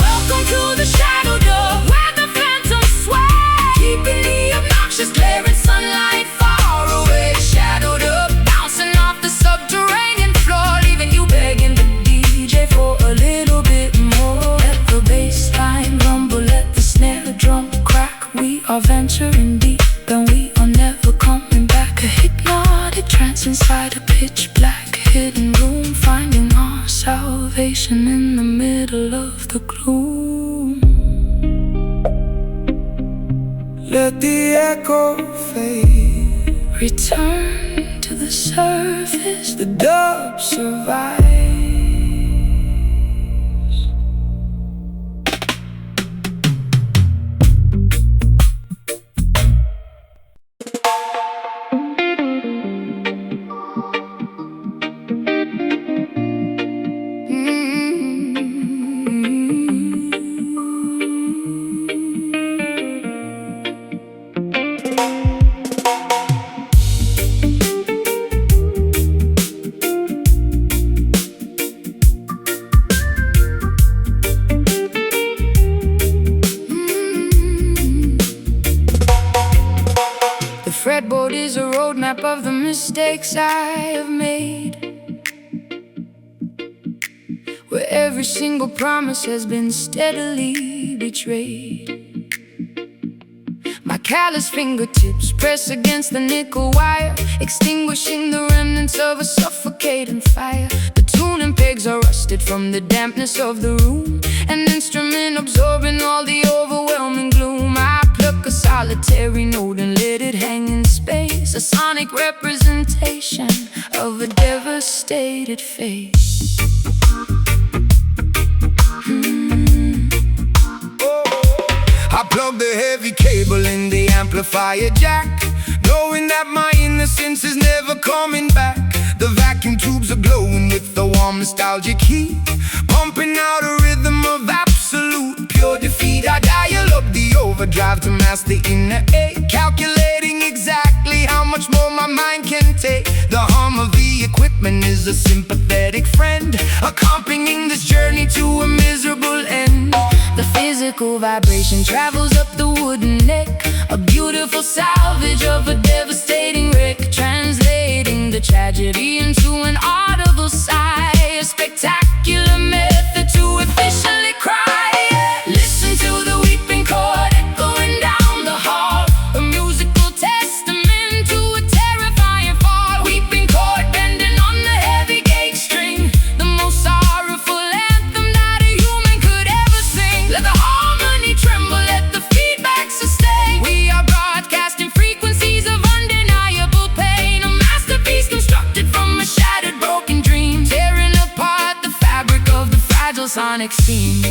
Welcome to the shadow dub, where the phantoms sway, keeping the obnoxious glaring sunlight far away. Shadow dub, bouncing off the subterranean floor, leaving you begging the DJ for a little bit more. Let the bass line rumble, let the snare drum crack. We are venturing deep and we are never coming back. A hypnotic trance inside a pitch black hidden room, finding our salvation in the middle of the gloom. Let the echo fade, Return to the surface, the dub survives. fretboard is a roadmap of the mistakes I have made, where every single promise has been steadily betrayed. My callous fingertips press against the nickel wire, extinguishing the remnants of a suffocating fire. The tuning pegs are rusted from the dampness of the room, an instrument absorbing all the overwhelming gloom. I pluck a solitary note and let it hang in space, a sonic representation of a devastated face. I plug the heavy cable in the amplifier jack, knowing that my innocence is never coming back. The vacuum tubes are glowing with the warm nostalgic heat, pumping out a rhythm of absolute pure defeat. I dial up the overdrive to mask the inner ache, calculating exactly how much more my mind can take. The hum of the equipment is a sympathetic friend, accompanying this journey to a miserable end. The physical vibration travels up the wooden neck, a beautiful salvage of a devastating wreck, translating the tragedy into an audible sigh, a spectacular method to efficiently cry. Listen to the weeping chord echoing down the hall, a musical testament to a terrifying fall. Weeping chord bending on the heavy gauge string, the most sorrowful anthem that a human could ever sing. Let the harmony tremble, let the feedback sustain. We are broadcasting frequencies of undeniable pain, a masterpiece constructed from a shattered broken dream, tearing apart the fabric of the fragile sonic scene.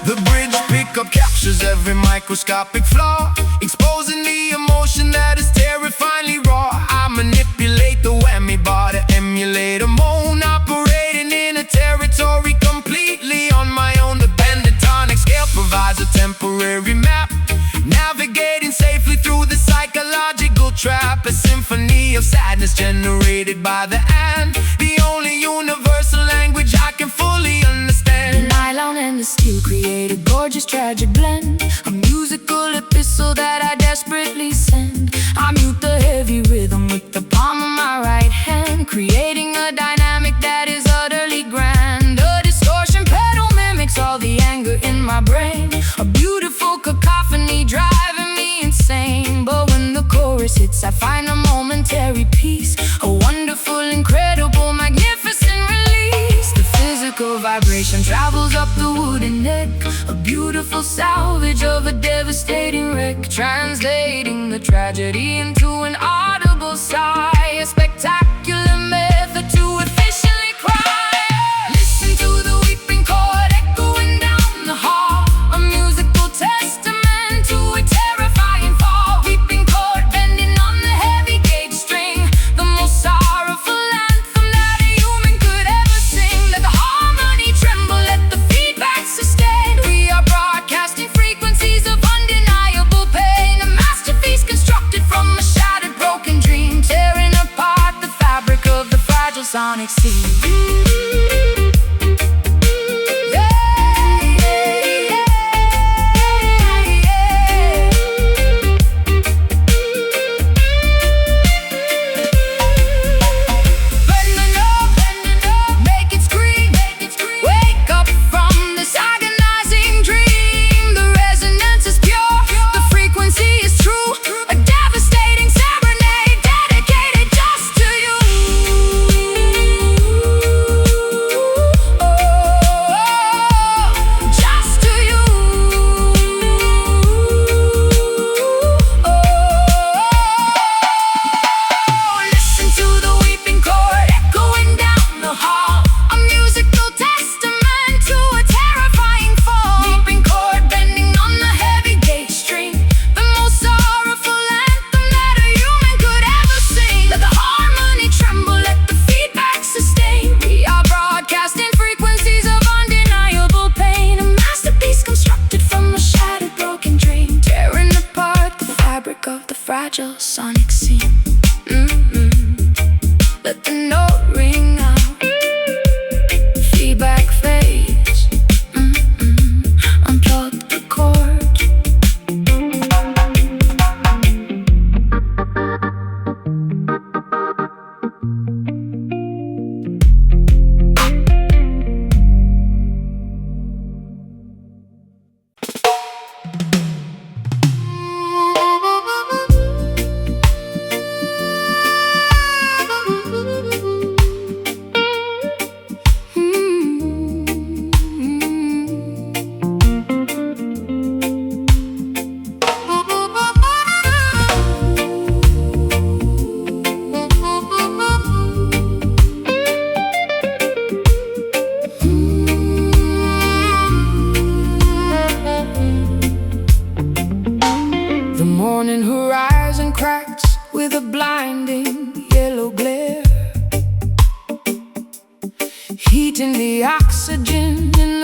The bridge pickup captures every microscopic flaw, exposing the emotion that is terrifyingly raw. I manipulate the whammy bar to emulate a moan, operating in a territory completely on my own. The pentatonic scale provides a temporary map, navigating safely through the psychological trap, a symphony of sadness generated by the and, the only universal language I can fully understand. The nylon and the steel create a gorgeous tragic blend, a musical epistle that I desperately send. I mute the heavy rhythm with the palm of my right hand, creating a dynamic that is utterly grand. A distortion pedal mimics all the anger in my brain, a beautiful cacophony driving me insane. But when the chorus hits, I find a momentary peace, a wonderful, incredible, magnificent release. The physical vibration travels up the wooden neck, a beautiful salvage of a devastating wreck, translating the tragedy into an audible sigh, a spectacular method to efficiently cry. Listen to the weeping chord echoing down the hall, a musical testament to a terrifying fall. Weeping chord bending on the heavy gauge string, the most sorrowful anthem that a human could ever sing. Let the harmony tremble, let the feedback sustain. We are broadcasting frequencies of undeniable pain, a masterpiece constructed from a shattered broken dream, tearing apart the fabric of the fragile sonic scene. Of the fragile sonic scene. Let the note ring out, feedback fades. Unplug the cord.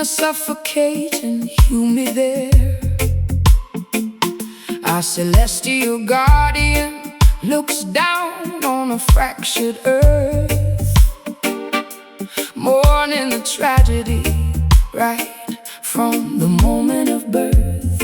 suffocate and heal me there. Our celestial guardian looks down on a fractured earth, mourning the tragedy right from the moment of birth.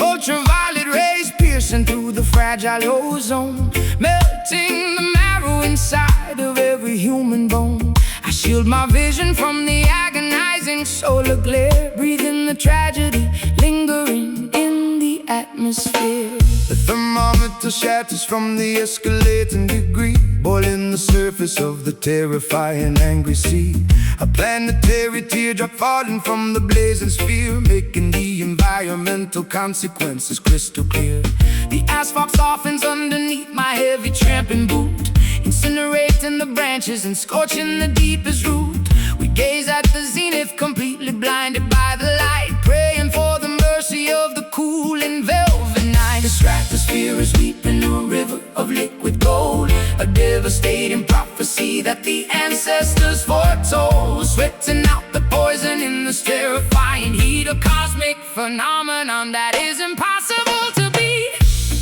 Ultraviolet rays piercing through the fragile ozone, melting the marrow inside of every human bone. I shield my vision from the agonizing solar glare, breathing the tragedy lingering in the atmosphere. The thermometer shatters from the escalating degree, boiling the surface of the terrifying angry sea. A planetary teardrop falling from the blazing sphere, making the environmental consequences crystal clear. The asphalt softens underneath my heavy tramping boot, incinerating the branches and scorching the deepest root. We gaze at the zenith, completely blinded by the light, praying for the mercy of the cool and velvet night. The stratosphere is weeping a river of liquid gold, a devastating prophecy that the ancestors foretold. Sweating out the poison in this terrifying heat, a cosmic phenomenon that is impossible to beat.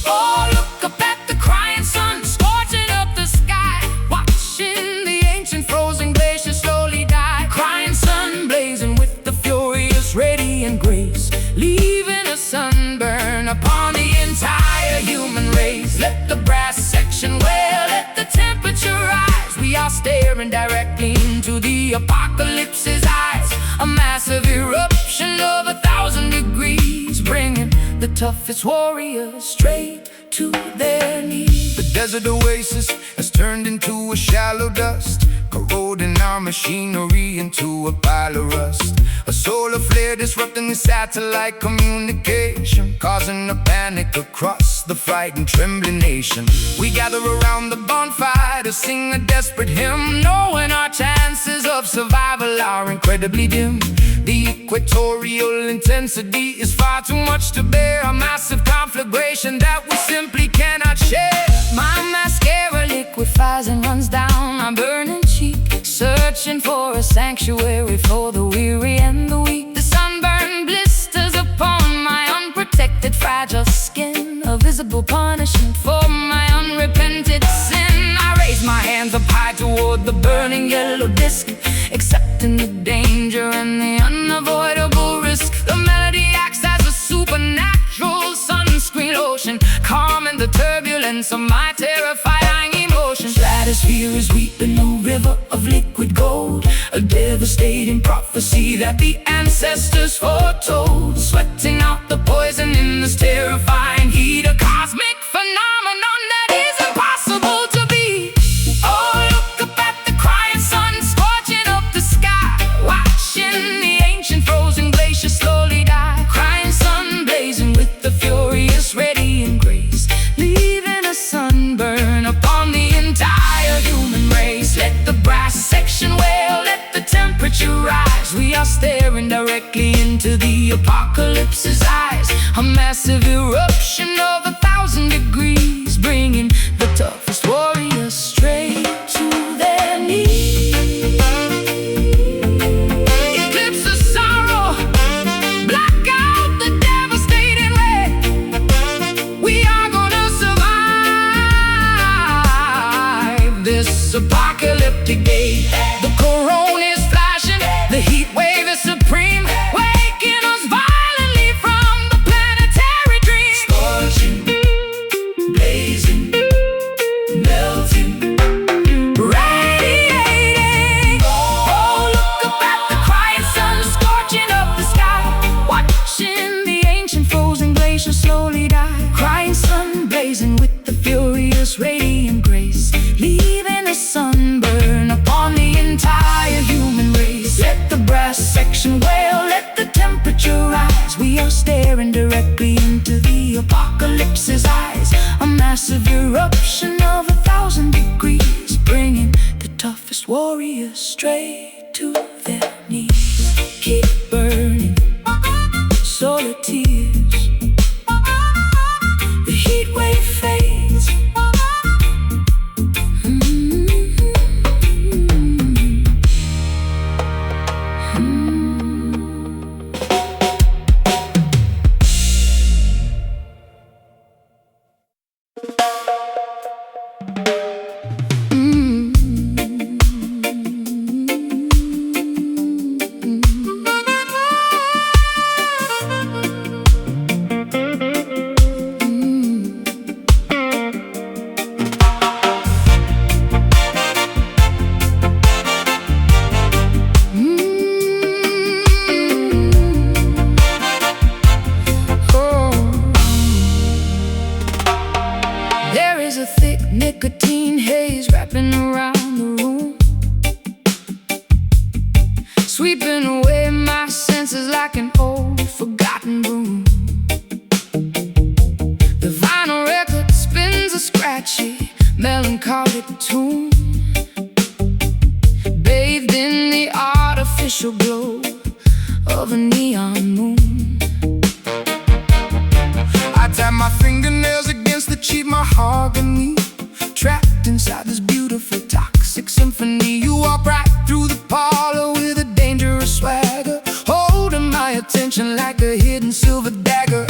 Oh, look up at the crying sun, scorching up the sky, watching the ancient frozen glaciers slowly die. Crying sun blazing with the furious radiant grace, leaving a sunburn upon the entire human race. Let the brass section wail, let the temperature rise. We are staring directly into the apocalypse's eyes, a massive eruption of 1,000 degrees, bringing the toughest warriors straight to their knees. The desert oasis has turned into a shallow dust, corroding our machinery into a pile of rust. A solar flare disrupting the satellite communication, causing a panic across the frightened, trembling nation. We gather around the bonfire to sing a desperate hymn, knowing our chances of survival are incredibly dim. The equatorial intensity is far too much to bear, a massive conflagration that we simply cannot share. My mascara liquefies and runs down my burning cheek, searching for a sanctuary for the weary and the weak. The sunburn blisters upon my unprotected, fragile skin, a visible punishment for my unrepented sin. I raise my hands up high toward the burning yellow disc, accepting the danger and the unavoidable risk. The melody acts as a supernatural sunscreen lotion, calming the turbulence of my terrifying emotions. Stratosphere is weeping a river of liquid gold, a devastating prophecy that the ancestors foretold. Sweating out the poison in this terrifying heat, a cosmic phenomenon that is impossible to beat. Oh, look up at the crying sun, scorching up the sky, watching the ancient frozen glaciers slowly die. Crying sun blazing with the furious radiant grace, leaving a sunburn upon the entire human race. Let the brass section wail, let the temperature rise. We are staring directly into the apocalypse's eyes, a massive eruption of 1,000 degrees, bringing the toughest warriors straight to their knees. Eclipse the sorrow, black out the devastating ray. We are gonna survive this apocalyptic day. The corona is flashing, the heat wave is supreme, waking us violently from the planetary dream. Scorching, blazing, melting, radiating. Oh, look up at the crying sun, scorching up the sky, watching the ancient frozen glaciers slowly die. Crying sun blazing with the furious radiant grace, leaving a sunburn upon the entire human race. Let the brass section wail, let the temperature rise. We are staring directly into the apocalypse's eyes, a massive eruption of 1,000 degrees, bringing the toughest warriors straight to their knees. Keep burning, solar tears, the heat wave fades. There is a thick nicotine haze wrapping around the room, sweeping away my senses like an old forgotten broom. The vinyl record spins a scratchy, melancholic tune, bathed in the artificial glow of a neon moon. I tap my fingernails against the cheap mahogany, trapped inside this beautiful toxic symphony. You walk right through the parlor with a dangerous swagger, holding my attention like a hidden silver dagger.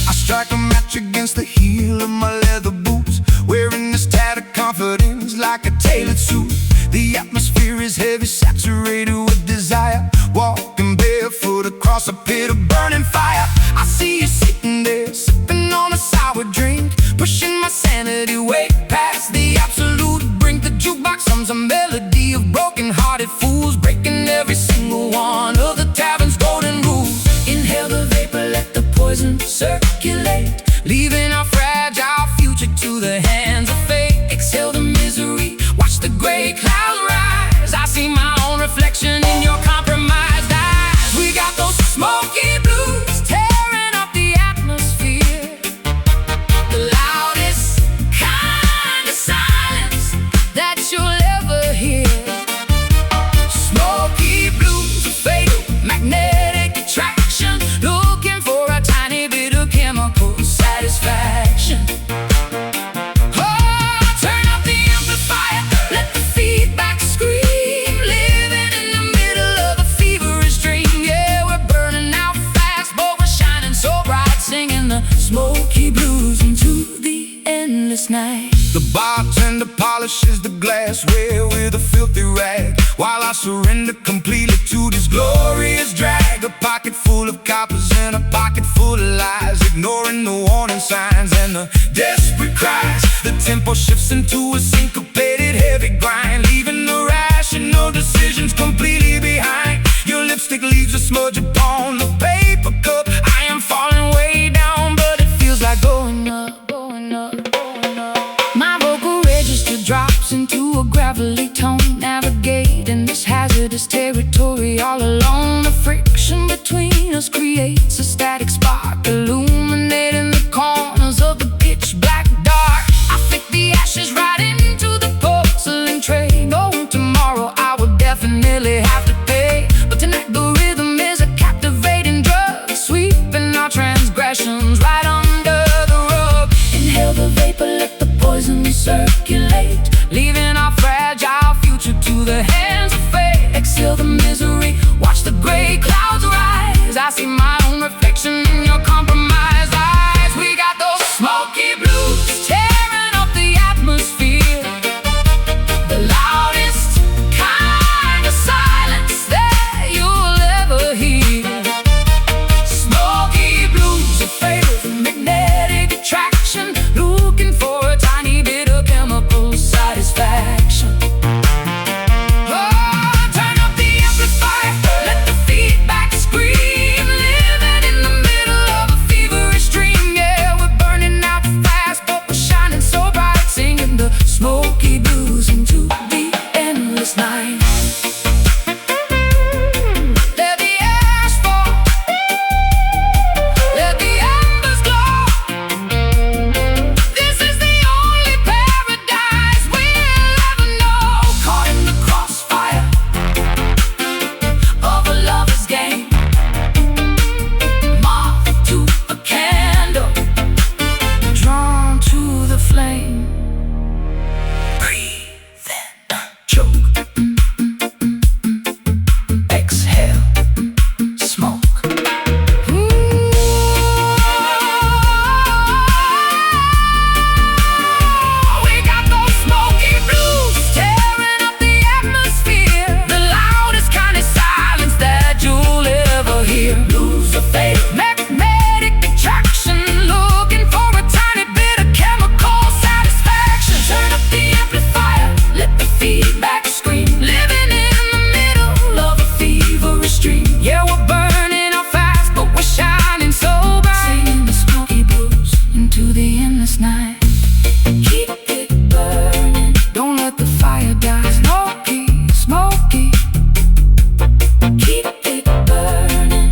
I strike a match against the heel of my leather boots, wearing this tattered confidence like a tailored suit. The atmosphere is heavy, saturated with desire, walking barefoot across a pit of burning fire. I see you sitting there, sipping on a sour drink, pushing my sanity way past the absolute brink. The jukebox hums a melody of broken-hearted fools, breaking every single one of the tavern's golden rules. Inhale the vapor, let the poison circulate, leaving our fragile future to the hands of fate. Exhale the misery, watch the gray clouds rise. I see my own reflection in your compromised eyes. We got those smoky blues tearing up the atmosphere, the loudest kind of silence that you'll ever hear. Smoky blues, a fatal magnetic attraction, looking for a tiny bit of chemical satisfaction. Smoky blues into the endless night. The bartender polishes the glassware with a filthy rag, while I surrender completely to this glorious drag. A pocket full of coppers and a pocket full of lies, ignoring the warning signs and the desperate cries. The tempo shifts into a syncopated heavy grind, leaving the rational decisions completely behind. Your lipstick leaves a smudge upon the paper cup. I am falling way down, but it feels like going up, going up, going up. My vocal register drops into a gravelly tone, navigating this hazardous territory all alone. The friction between us creates a static spark, illuminating the corners of the pitch black dark. I flick the ashes right into the porcelain tray, knowing tomorrow I will definitely have to pay. But tonight the rhythm is a captivating stream. Yeah, we're burning our fast, but we're shining so bright, singing the smoky blues into the endless night. Keep it burning, don't let the fire die. Smoky, smoky, keep it burning.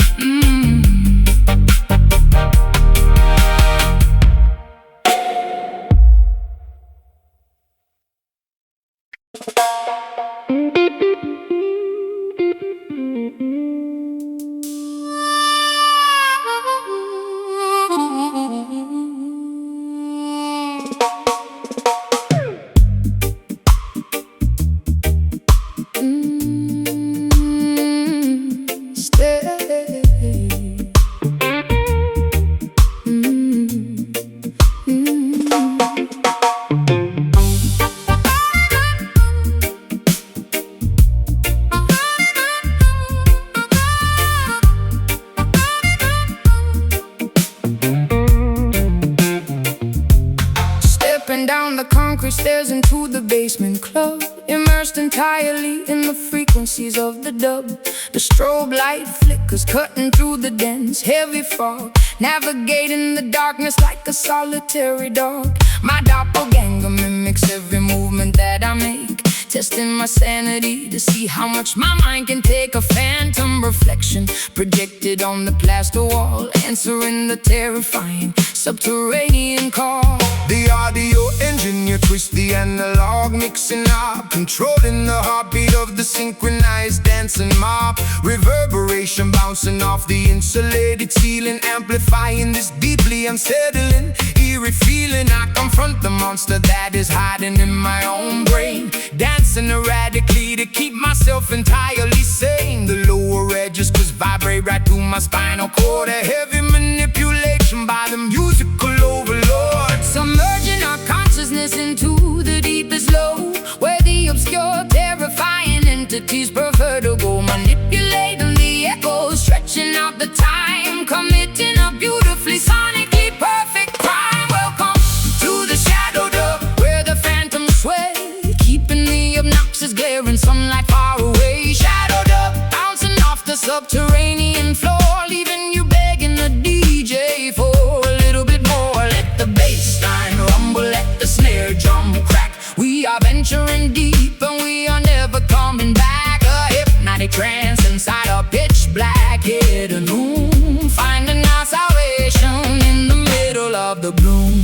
Down the concrete stairs into the basement club, immersed entirely in the frequencies of the dub. The strobe light flickers, cutting through the dense, heavy fog, navigating the darkness like a solitary dog. My doppelganger mimics every movement that I make, testing my sanity to see how much my mind can take. A phantom reflection projected on the plaster wall, answering the terrifying subterranean call. The audio engineer twists the analog, mixing up, controlling the heartbeat of the synchronized dancing mob. Reverberation bouncing off the insulated ceiling, amplifying this deeply unsettling, eerie feeling. I confront the monster that is hiding in my own brain, dancing erratically to keep myself entirely sane. The lower edges just vibrate right through my spinal cord, a heavy manipulation by the musical overlord. Submerging our consciousness into the deepest low, where the obscure, terrifying entities prefer to go, manipulating the echoes, stretching out the time, committing a beautifully sonically perfect crime. Welcome to the shadow dub, where the phantoms sway, keeping the obnoxious glaring sunlight far away. Shadow dub, bouncing off the subterranean floor, leaving you begging the DJ for a little bit more. Let the bass line rumble, let the snare drum crack. We are venturing deep and we are never coming back. A hypnotic trance inside a pitch black hidden room, finding our salvation in the middle of the bloom.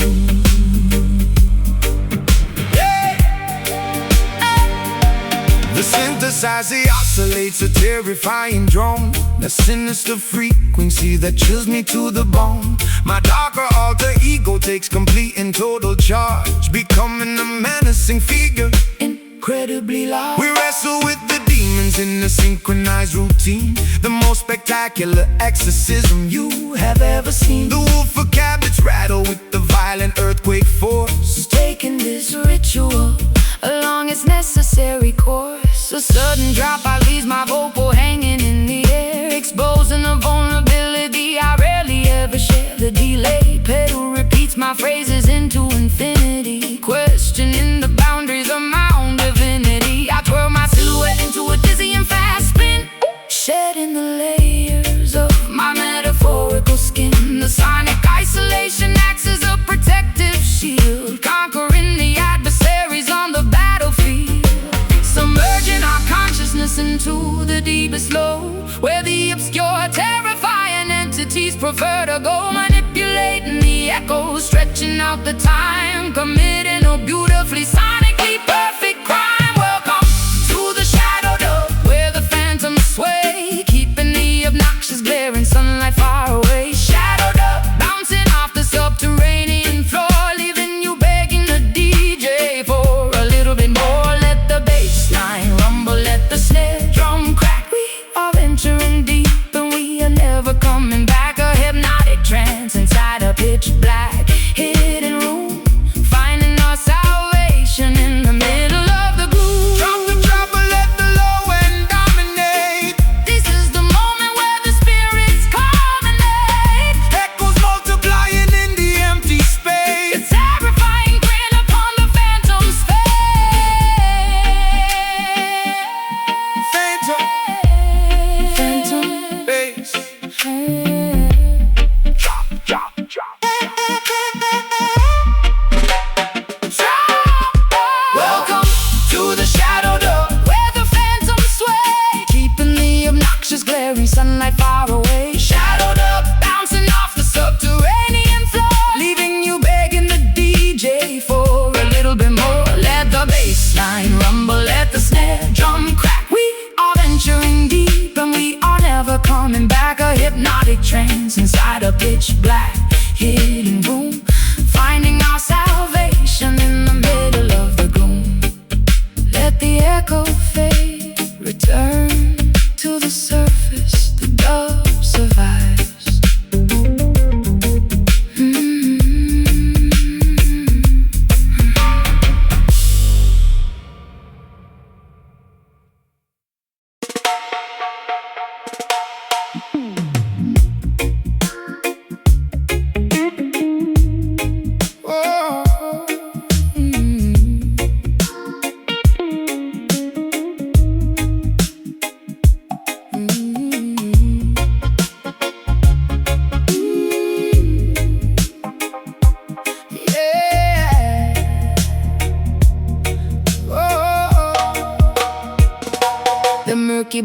The synthesizer oscillates a terrifying drone, a sinister frequency that chills me to the bone. My darker alter ego takes complete and total charge, becoming a menacing figure, incredibly large. We wrestle with the demons in a synchronized routine, the most spectacular exorcism you have ever seen. The woofer cabinets rattle with the violent earthquake force, taking this ritual along its necessary course. A sudden dropout leaves my vocal hanging in the air, exposing a vulnerability I rarely ever share. The delay pedal repeats my phrases into infinity, questioning the boundaries of my own divinity. I twirl my silhouette into a dizzying fast spin, shedding the layers of my metaphorical skin. The sonic isolation acts as a protective shield, conquering the adversaries on the battlefield. Submerging our consciousness into the deepest low, where the obscure, terrifying entities prefer to go, manipulating the echoes, stretching out the time, committing a beautifully sonically perfect crime. Welcome to the shadow dub, where the phantoms sway, keeping the obnoxious glaring sunlight far away. Shadow dub, bouncing off the subterranean floor, leaving you begging the DJ for a little bit more. Let the bass line rumble, let the snare drum crack. We are venturing deep and we are never coming back. A hypnotic trance inside a pitch black hidden room, finding our salvation sunlight far away. Shadowed up, bouncing off the subterranean floor, leaving you begging the DJ for a little bit more. Let the bass line rumble, let the snare drum crack. We are venturing deep and we are never coming back. A hypnotic trance inside a pitch black hidden room, finding our salvation in the middle of the gloom. Let the echo fade, return to the surface, the dove survives.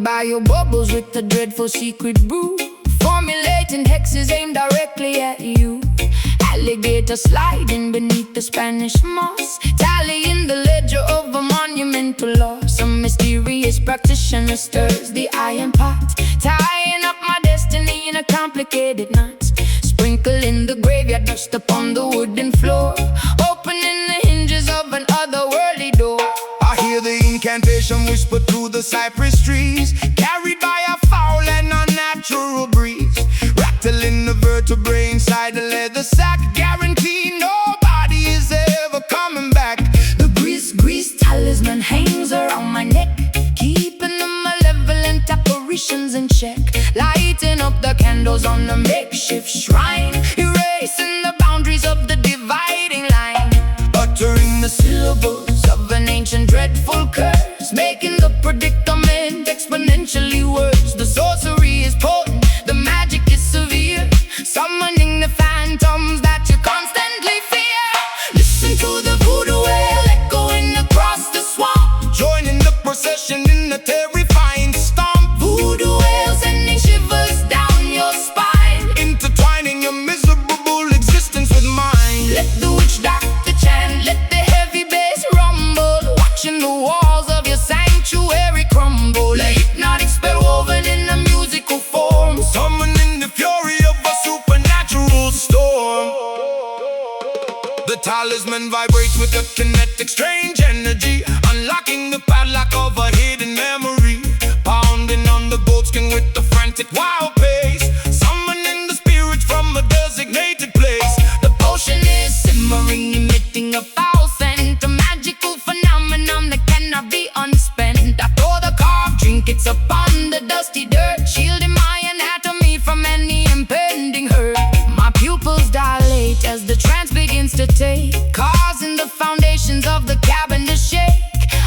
Bio bubbles with the dreadful secret brew, formulating hexes aimed directly at you. Alligator sliding beneath the Spanish moss, tallying the ledger of a monumental loss. Some mysterious practitioner stirs the iron pot, tying up my destiny in a complicated knot. Sprinkling the graveyard dust upon the wooden floor, opening the hinges of an otherworldly door. I hear the incantation whisper through the cypress trees, carried by a foul and unnatural breeze, rattling the vertebrae inside the leather sack, guarantee nobody is ever coming back. The grease talisman hangs around my neck, keeping the malevolent apparitions in check, lighting up the candles on the makeshift shrine, erasing the boundaries of the dividing line, uttering the syllables of an ancient dreadful curse, making the predicament exponentially worse. The sorcery is potent, the magic is severe, summoning the phantoms that you constantly fear. Listen to the voodoo wail echoing across the swamp, joining the procession in a terrifying stomp. Voodoo wail sending shivers down your spine, intertwining your miserable existence with mine. Let the witch doctor chant, let the heavy bass rumble, watching the walls of your sanctuary crumble. A hypnotic spell woven in a musical form, summoning the fury of a supernatural storm. The talisman vibrates with a kinetic strange energy, unlocking the padlock of a hidden memory, pounding on the goatskin with the frantic wild pace, summoning the spirits from a designated place. The potion is simmering, emitting a foul scent, a magical phenomenon that cannot be unspent. I throw the carved trinkets upon the dusty dirt, shielding my anatomy from any impending hurt. My pupils dilate as the trance begins to take, causing the foundations of the cabin to shake.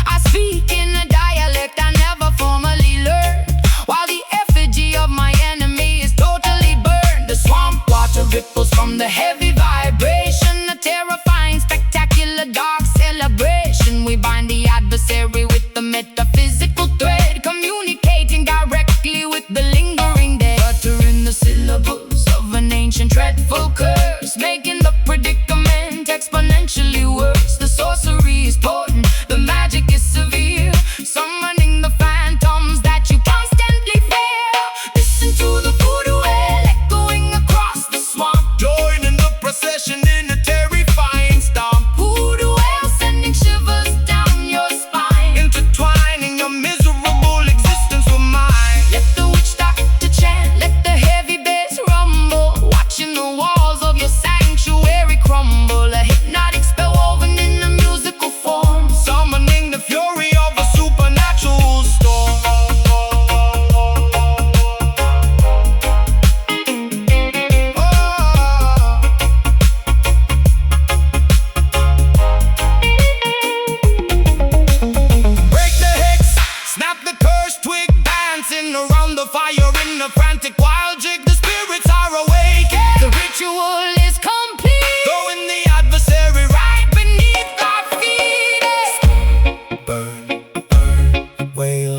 I speak in a dialect I never formally learned, while the effigy of my enemy is totally burned. The swamp water ripples from the heavy vibration, a terrifying, spectacular, dark celebration. We bind the adversary with the metaphysical thread, communicating directly with the lingering dead, uttering the syllables of an ancient dreadful curse, making the predicament exponentially worse. The sorcery is potent, the magic is severe, summoning the phantoms that you constantly fear. Listen to the voodoo wail echoing across the swamp, joining the procession in a terrifying stomp. Voodoo wail sending shivers down your spine, intertwining your miserable existence with mine. let the witch doctor chant, let the heavy bass rumble, watching the walls of your sanctuary crumble. A hypnotic spell woven in a musical form, summoning the fury of a supernatural storm. Break the hex, snap the cursed twig, dancing around the fire in a frantic wild jig. The spirits are awake, the ritual is complete, throwing the adversary right beneath our feet. Burn, burn, wail.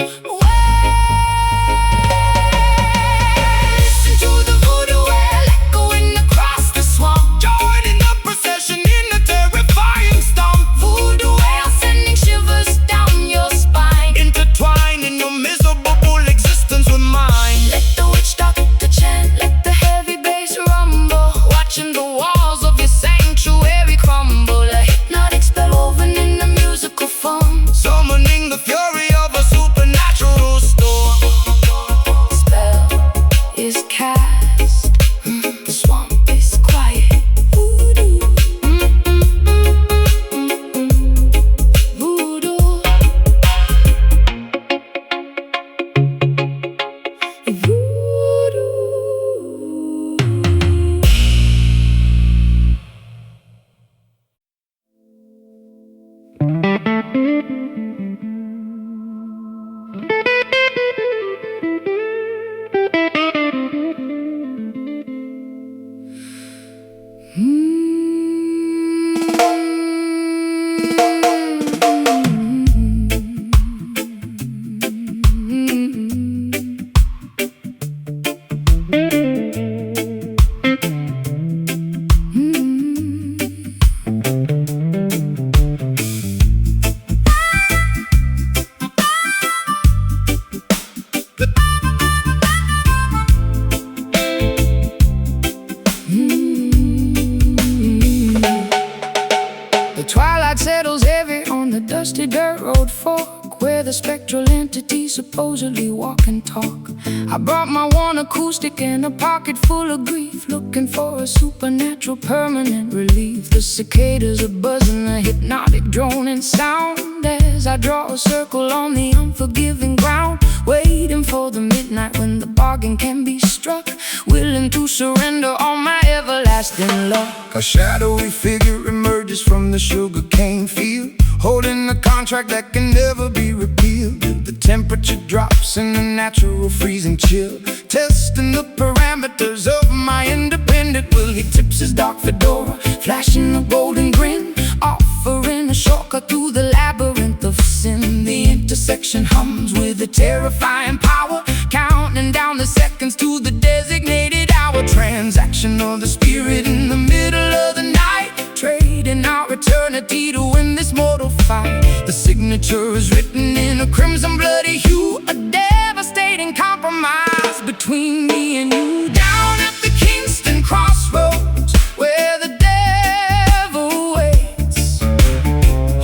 Fork, where the spectral entities supposedly walk and talk. I brought my one acoustic and a pocket full of grief, looking for a supernatural permanent relief. The cicadas are buzzing, a hypnotic droning sound, as I draw a circle on the unforgiving ground, waiting for the midnight when the bargain can be struck, willing to surrender all my everlasting luck. A shadowy figure emerges from the sugarcane field, holding a contract that can never be repealed. The temperature drops in a natural freezing chill, testing the parameters of my independent will. He tips his dark fedora, flashing a golden grin, offering a shortcut through the labyrinth of sin. The intersection hums with a terrifying power, counting down the seconds to the designated hour. Transaction of the spirit in the middle of the night, trading our eternity to win this mortal fight. The signature is written in a crimson bloody hue, a devastating compromise between me and you. Down at the Kingston crossroads, where the devil waits,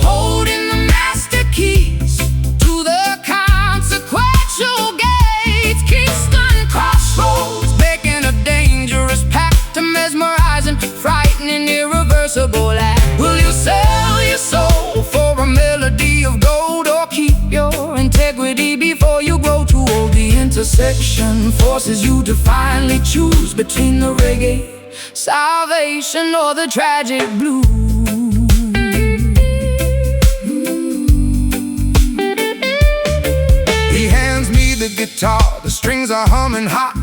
holding the master keys to the consequential gates. Kingston crossroads, making a dangerous pact, to mesmerizing, frightening, irreversible act. Will you sell your soul for a melody of gold, or keep your integrity before you grow too old? The intersection forces you to finally choose between the reggae salvation or the tragic blues. He hands me the guitar, the strings are humming hot,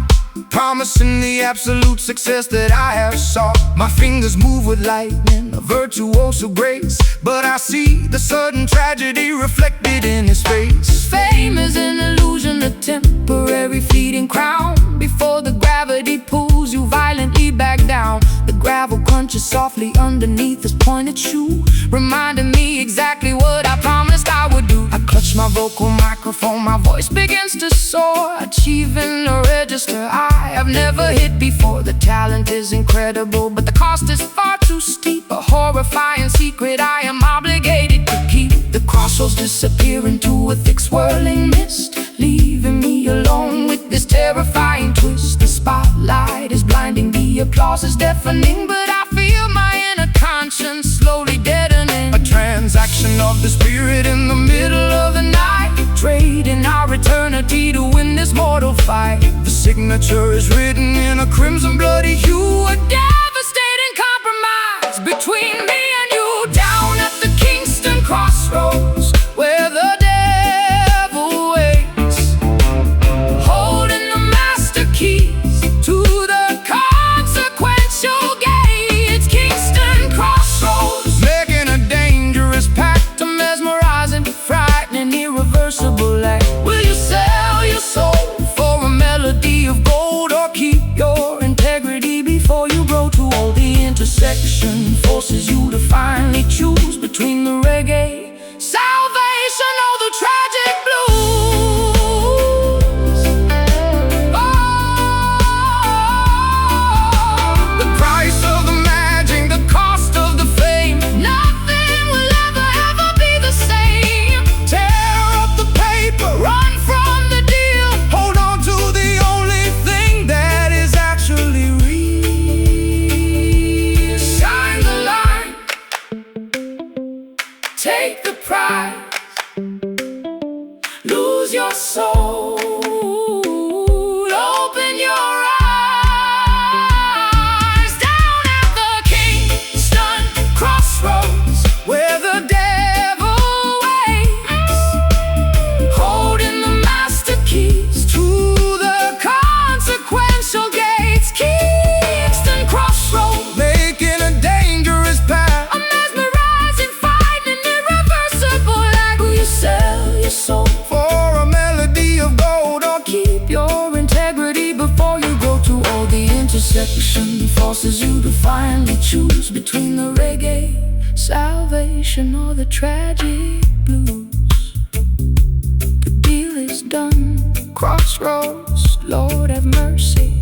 promising the absolute success that I have sought. My fingers move with lightning, a virtuoso grace, but I see the sudden tragedy reflected in his face. Fame is an illusion, a temporary fleeting crown, before the gravity pulls you violently back down. The gravel crunches softly underneath his pointed shoe, reminding me exactly what I promised I would do. I clutch my vocal microphone, my voice begins to soar, achieving a register I have never hit before. The talent is incredible, but the cost is far too steep, a horrifying secret I am obligated to keep. The crossroads disappear into a thick swirling mist, leaving me alone with this terrifying twist. The spotlight is blinding, the applause is deafening, but I feel my inner conscience slowly deadening. A transaction of the spirit in the middle of the night, trading our eternity to win this mortal fight. the signature is written in a crimson bloody hue, A devastating compromise between me and you. Down at the Kingston crossroads, where the devil waits, holding the master keys to the consequential gates. Kingston crossroads, making a dangerous pact, to mesmerizing, frightening, irreversible act. Will you sell your soul for a melody of gold, or keep your integrity before you grow too old? The intersection forces you to finally choose between the reggae salvation or the tragic blues. Oh, the price of the magic, the cost of the fame. nothing will ever be the same. Tear up the paper, Run from the deal, hold on to the only thing that is actually real. shine the light, take the prize, lose your soul, open your eyes. Down at the Kingston crossroads, Where the devil waits, holding the master keys to the consequential gates. Kingston crossroads, making a dangerous path, a mesmerizing, frightening, irreversible act. Will you sell your soul, for a melody of gold, or keep your integrity before you grow too old? The intersection forces you to finally choose between the reggae salvation or the tragic blues. The deal is done, crossroads, Lord have mercy.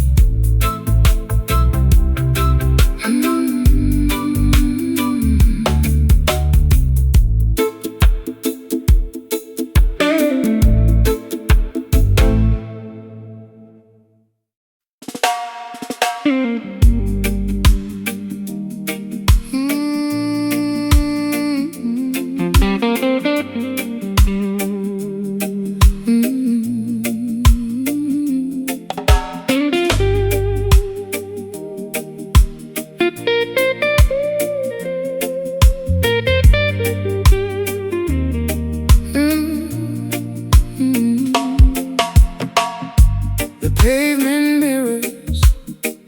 pavement mirrors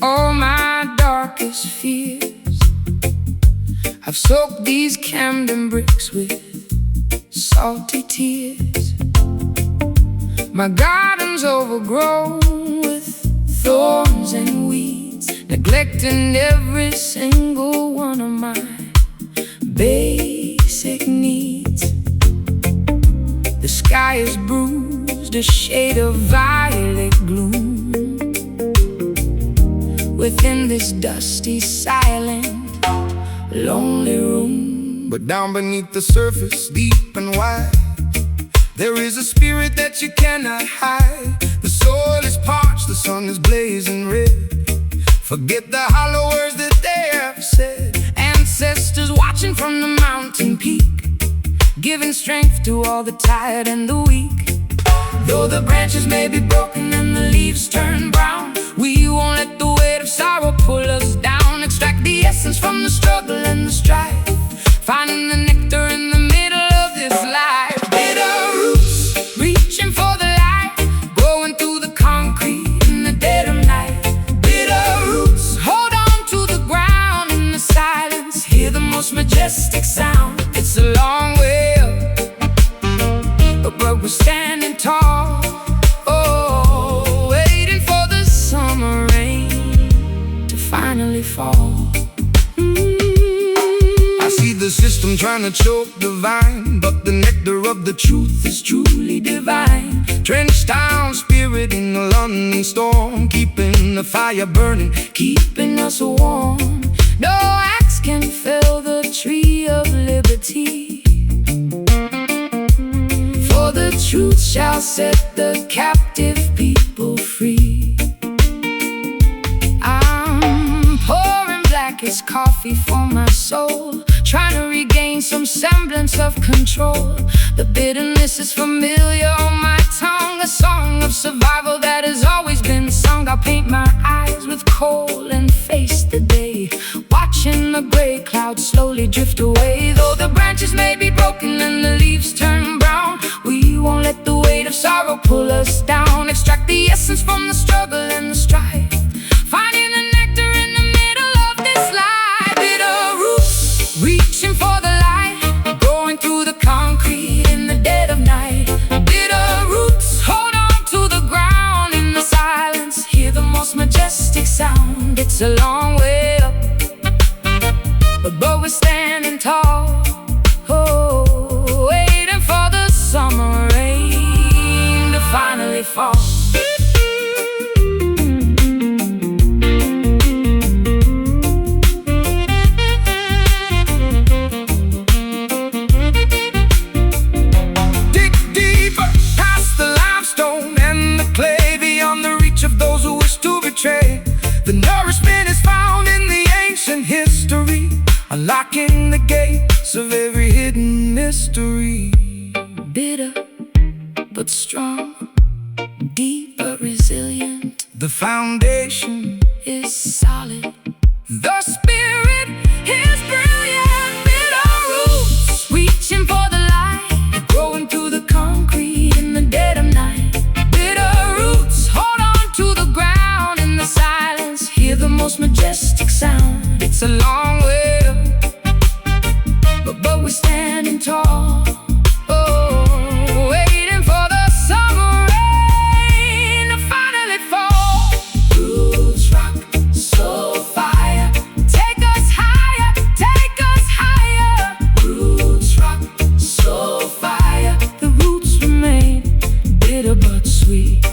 all my darkest fears. I've soaked these Camden bricks with salty tears. My garden's overgrown with thorns and weeds, neglecting every single one of my basic needs. The sky is bruised, a shade of violet gloom within this dusty, silent, lonely room. But down beneath the surface, deep and wide, there is a spirit that you cannot hide. The soil is parched, the sun is blazing red. Forget the hollow words that they have said. Ancestors watching from the mountain peak, giving strength to all the tired and the weak. Though the branches may be broken and the leaves turn brown, we won't let the weight of sorrow pull us down. Extract the essence from the struggle and the strife, finding the nectar in the middle of this life. Bitter roots, reaching for the light, growing through the concrete in the dead of night. Bitter roots, hold on to the ground in the silence, hear the most majestic sound. It's a long way up, but we're standing tall. Oh, waiting for the summer rain to finally fall. I see the system trying to choke the vine, but the nectar of the truth is truly divine. Drenched down spirit in a London storm, keeping the fire burning, Keeping us warm. No axe can fell the tree of liberty, for the truth shall set the captive people free. I'm pouring blackest coffee for my soul, trying to regain some semblance of control. The bitterness is familiar on my tongue, a song of survival that has always been sung. I'll paint my eyes with coal and face the day, watching the gray clouds slowly drift away. Though the branches may be broken and the leaves turn brown, we won't let the weight of sorrow pull us down. Extract the essence from the struggle and the strife, finding the nectar in the middle of this life. Bitter roots, reaching for the light, going through the concrete in the dead of night. Bitter roots, hold on to the ground in the silence, hear the most majestic sound. It's a long way up, but we're standing tall. Oh, waiting for the summer rain to finally fall. dig deeper past the limestone and the clay, beyond the reach of those who wish to betray. The nourishment is found in the ancient history, unlocking the gates of every hidden mystery. Bitter but strong, deep but resilient, The foundation, is solid. the spirit His brilliant bitter roots, reaching for the light, growing through the concrete in the dead of night. Bitter roots, hold on to the ground in the silence, hear the most majestic sound. It's a long way up, but we're standing tall. Oh, waiting for the summer rain to finally fall. Roots rock, Soulfire, take us higher, take us higher. Roots rock, Soulfire, the roots remain bitter but sweet.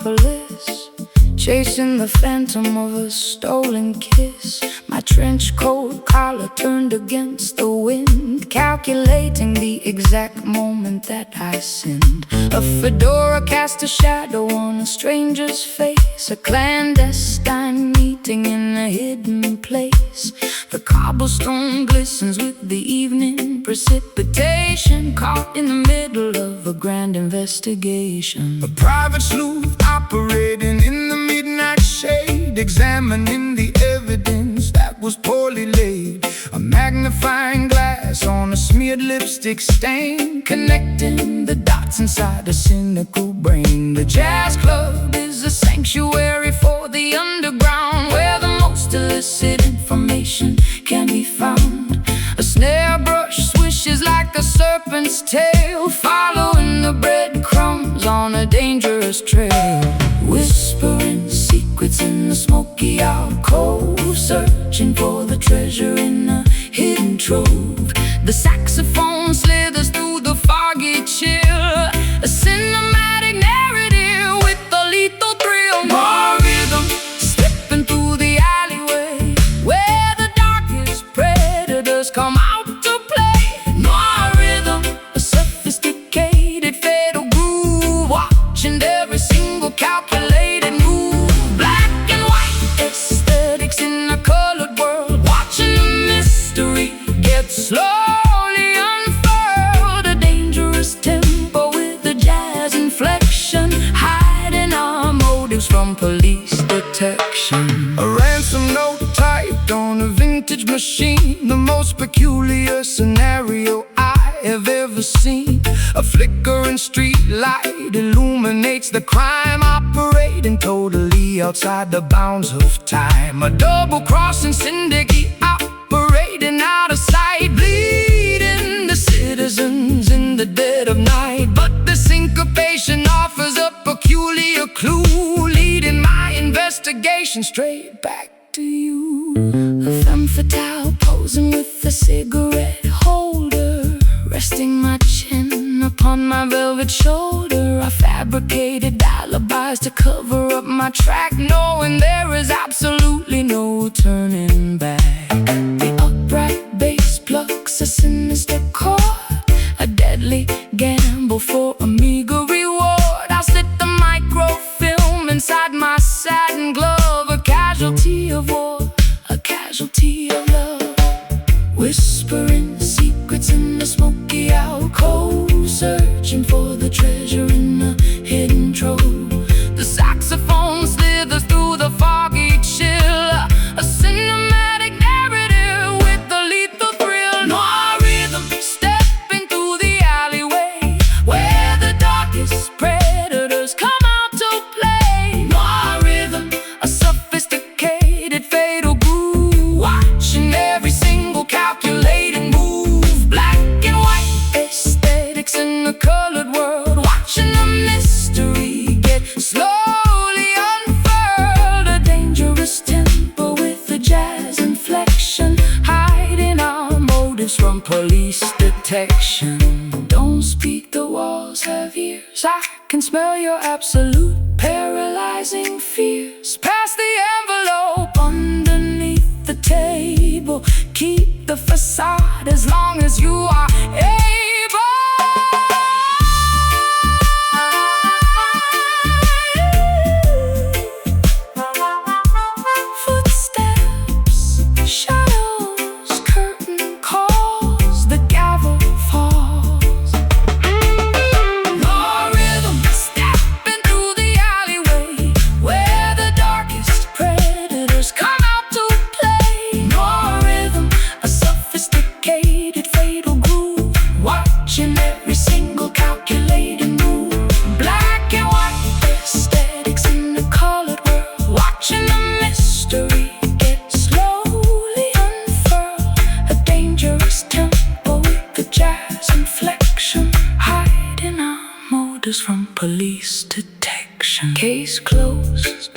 metropolis, chasing the phantom of a stolen kiss. My trench coat collar turned against the wind, calculating the exact moment that I sinned. A fedora cast a shadow on a stranger's face, a clandestine meeting in a hidden place. The cobblestone glistens with the evening precipitation, caught in the middle of a grand investigation. A private sleuth operating in the midnight shade, examining the evidence that was poorly laid. A magnifying glass on a smeared lipstick stain, connecting the dots inside a cynical brain. The jazz club is a sanctuary for the underground, where the most illicit information can be found. A snare brush swishes like a serpent's tail, following the breadcrumbs on a dangerous trail. Whispering secrets in the smoky alcove, searching for the treasure in a hidden trove. The saxophone slithers through the foggy chill, a cinematic narrative with a lethal thrill. More rhythm, stepping through the alleyway, where the darkest predators come out to play. More rhythm, a sophisticated fatal groove, watching every single calculated move. Black and white aesthetics in a colored world, watching the mystery get slowly unfurled. A dangerous tempo with a jazz inflection, hiding our motives from police detection. A ransom note typed on a vintage machine, the most peculiar scenario I have ever seen. A flickering street light illuminates the crime, operating totally outside the bounds of time. A double-crossing syndicate operating out of sight, bleeding the citizens in the dead of night. But the syncopation offers a peculiar clue, leading my investigation straight back to you. A femme fatale posing with a cigarette holder, resting my chin upon my velvet shoulder. I fabricated alibis to cover up my track, knowing there is absolutely no turning back. The upright bass plucks a sinister chord, a deadly gamble for a meager reward. I slit the microfilm inside my satin glove, a casualty of war, a casualty of love. Whispering secrets in the smoky alcove, searching for the treasure in a hidden trove. The saxophone slithers through the foggy chill, a cinematic narrative with a lethal thrill. Noir rhythm, stepping through the alleyway, where the darkest predators come out to play. Noir rhythm, a sophisticated fatal groove, watching every single calculating move. Black and white aesthetics in a colored world, watching the mystery get slowly unfurled. A dangerous tempo with a jazz inflection, hiding our motives from police detection. Don't speak, the walls have ears, I can smell your absolute paralyzing fears. Pass the envelope underneath the table, keep the facade as long as you are able. Footsteps, shadows, curtain calls, the gavel falls. More rhythm, stepping through the alleyway, where the darkest predators come out to play. More rhythm, a sophisticated fatal groove, watching every single calculated move. Black and white aesthetics in the colored world, watching the mystery get slowly unfurled. A dangerous tempo with the jazz inflection, hiding our motives from police detection. Case closed.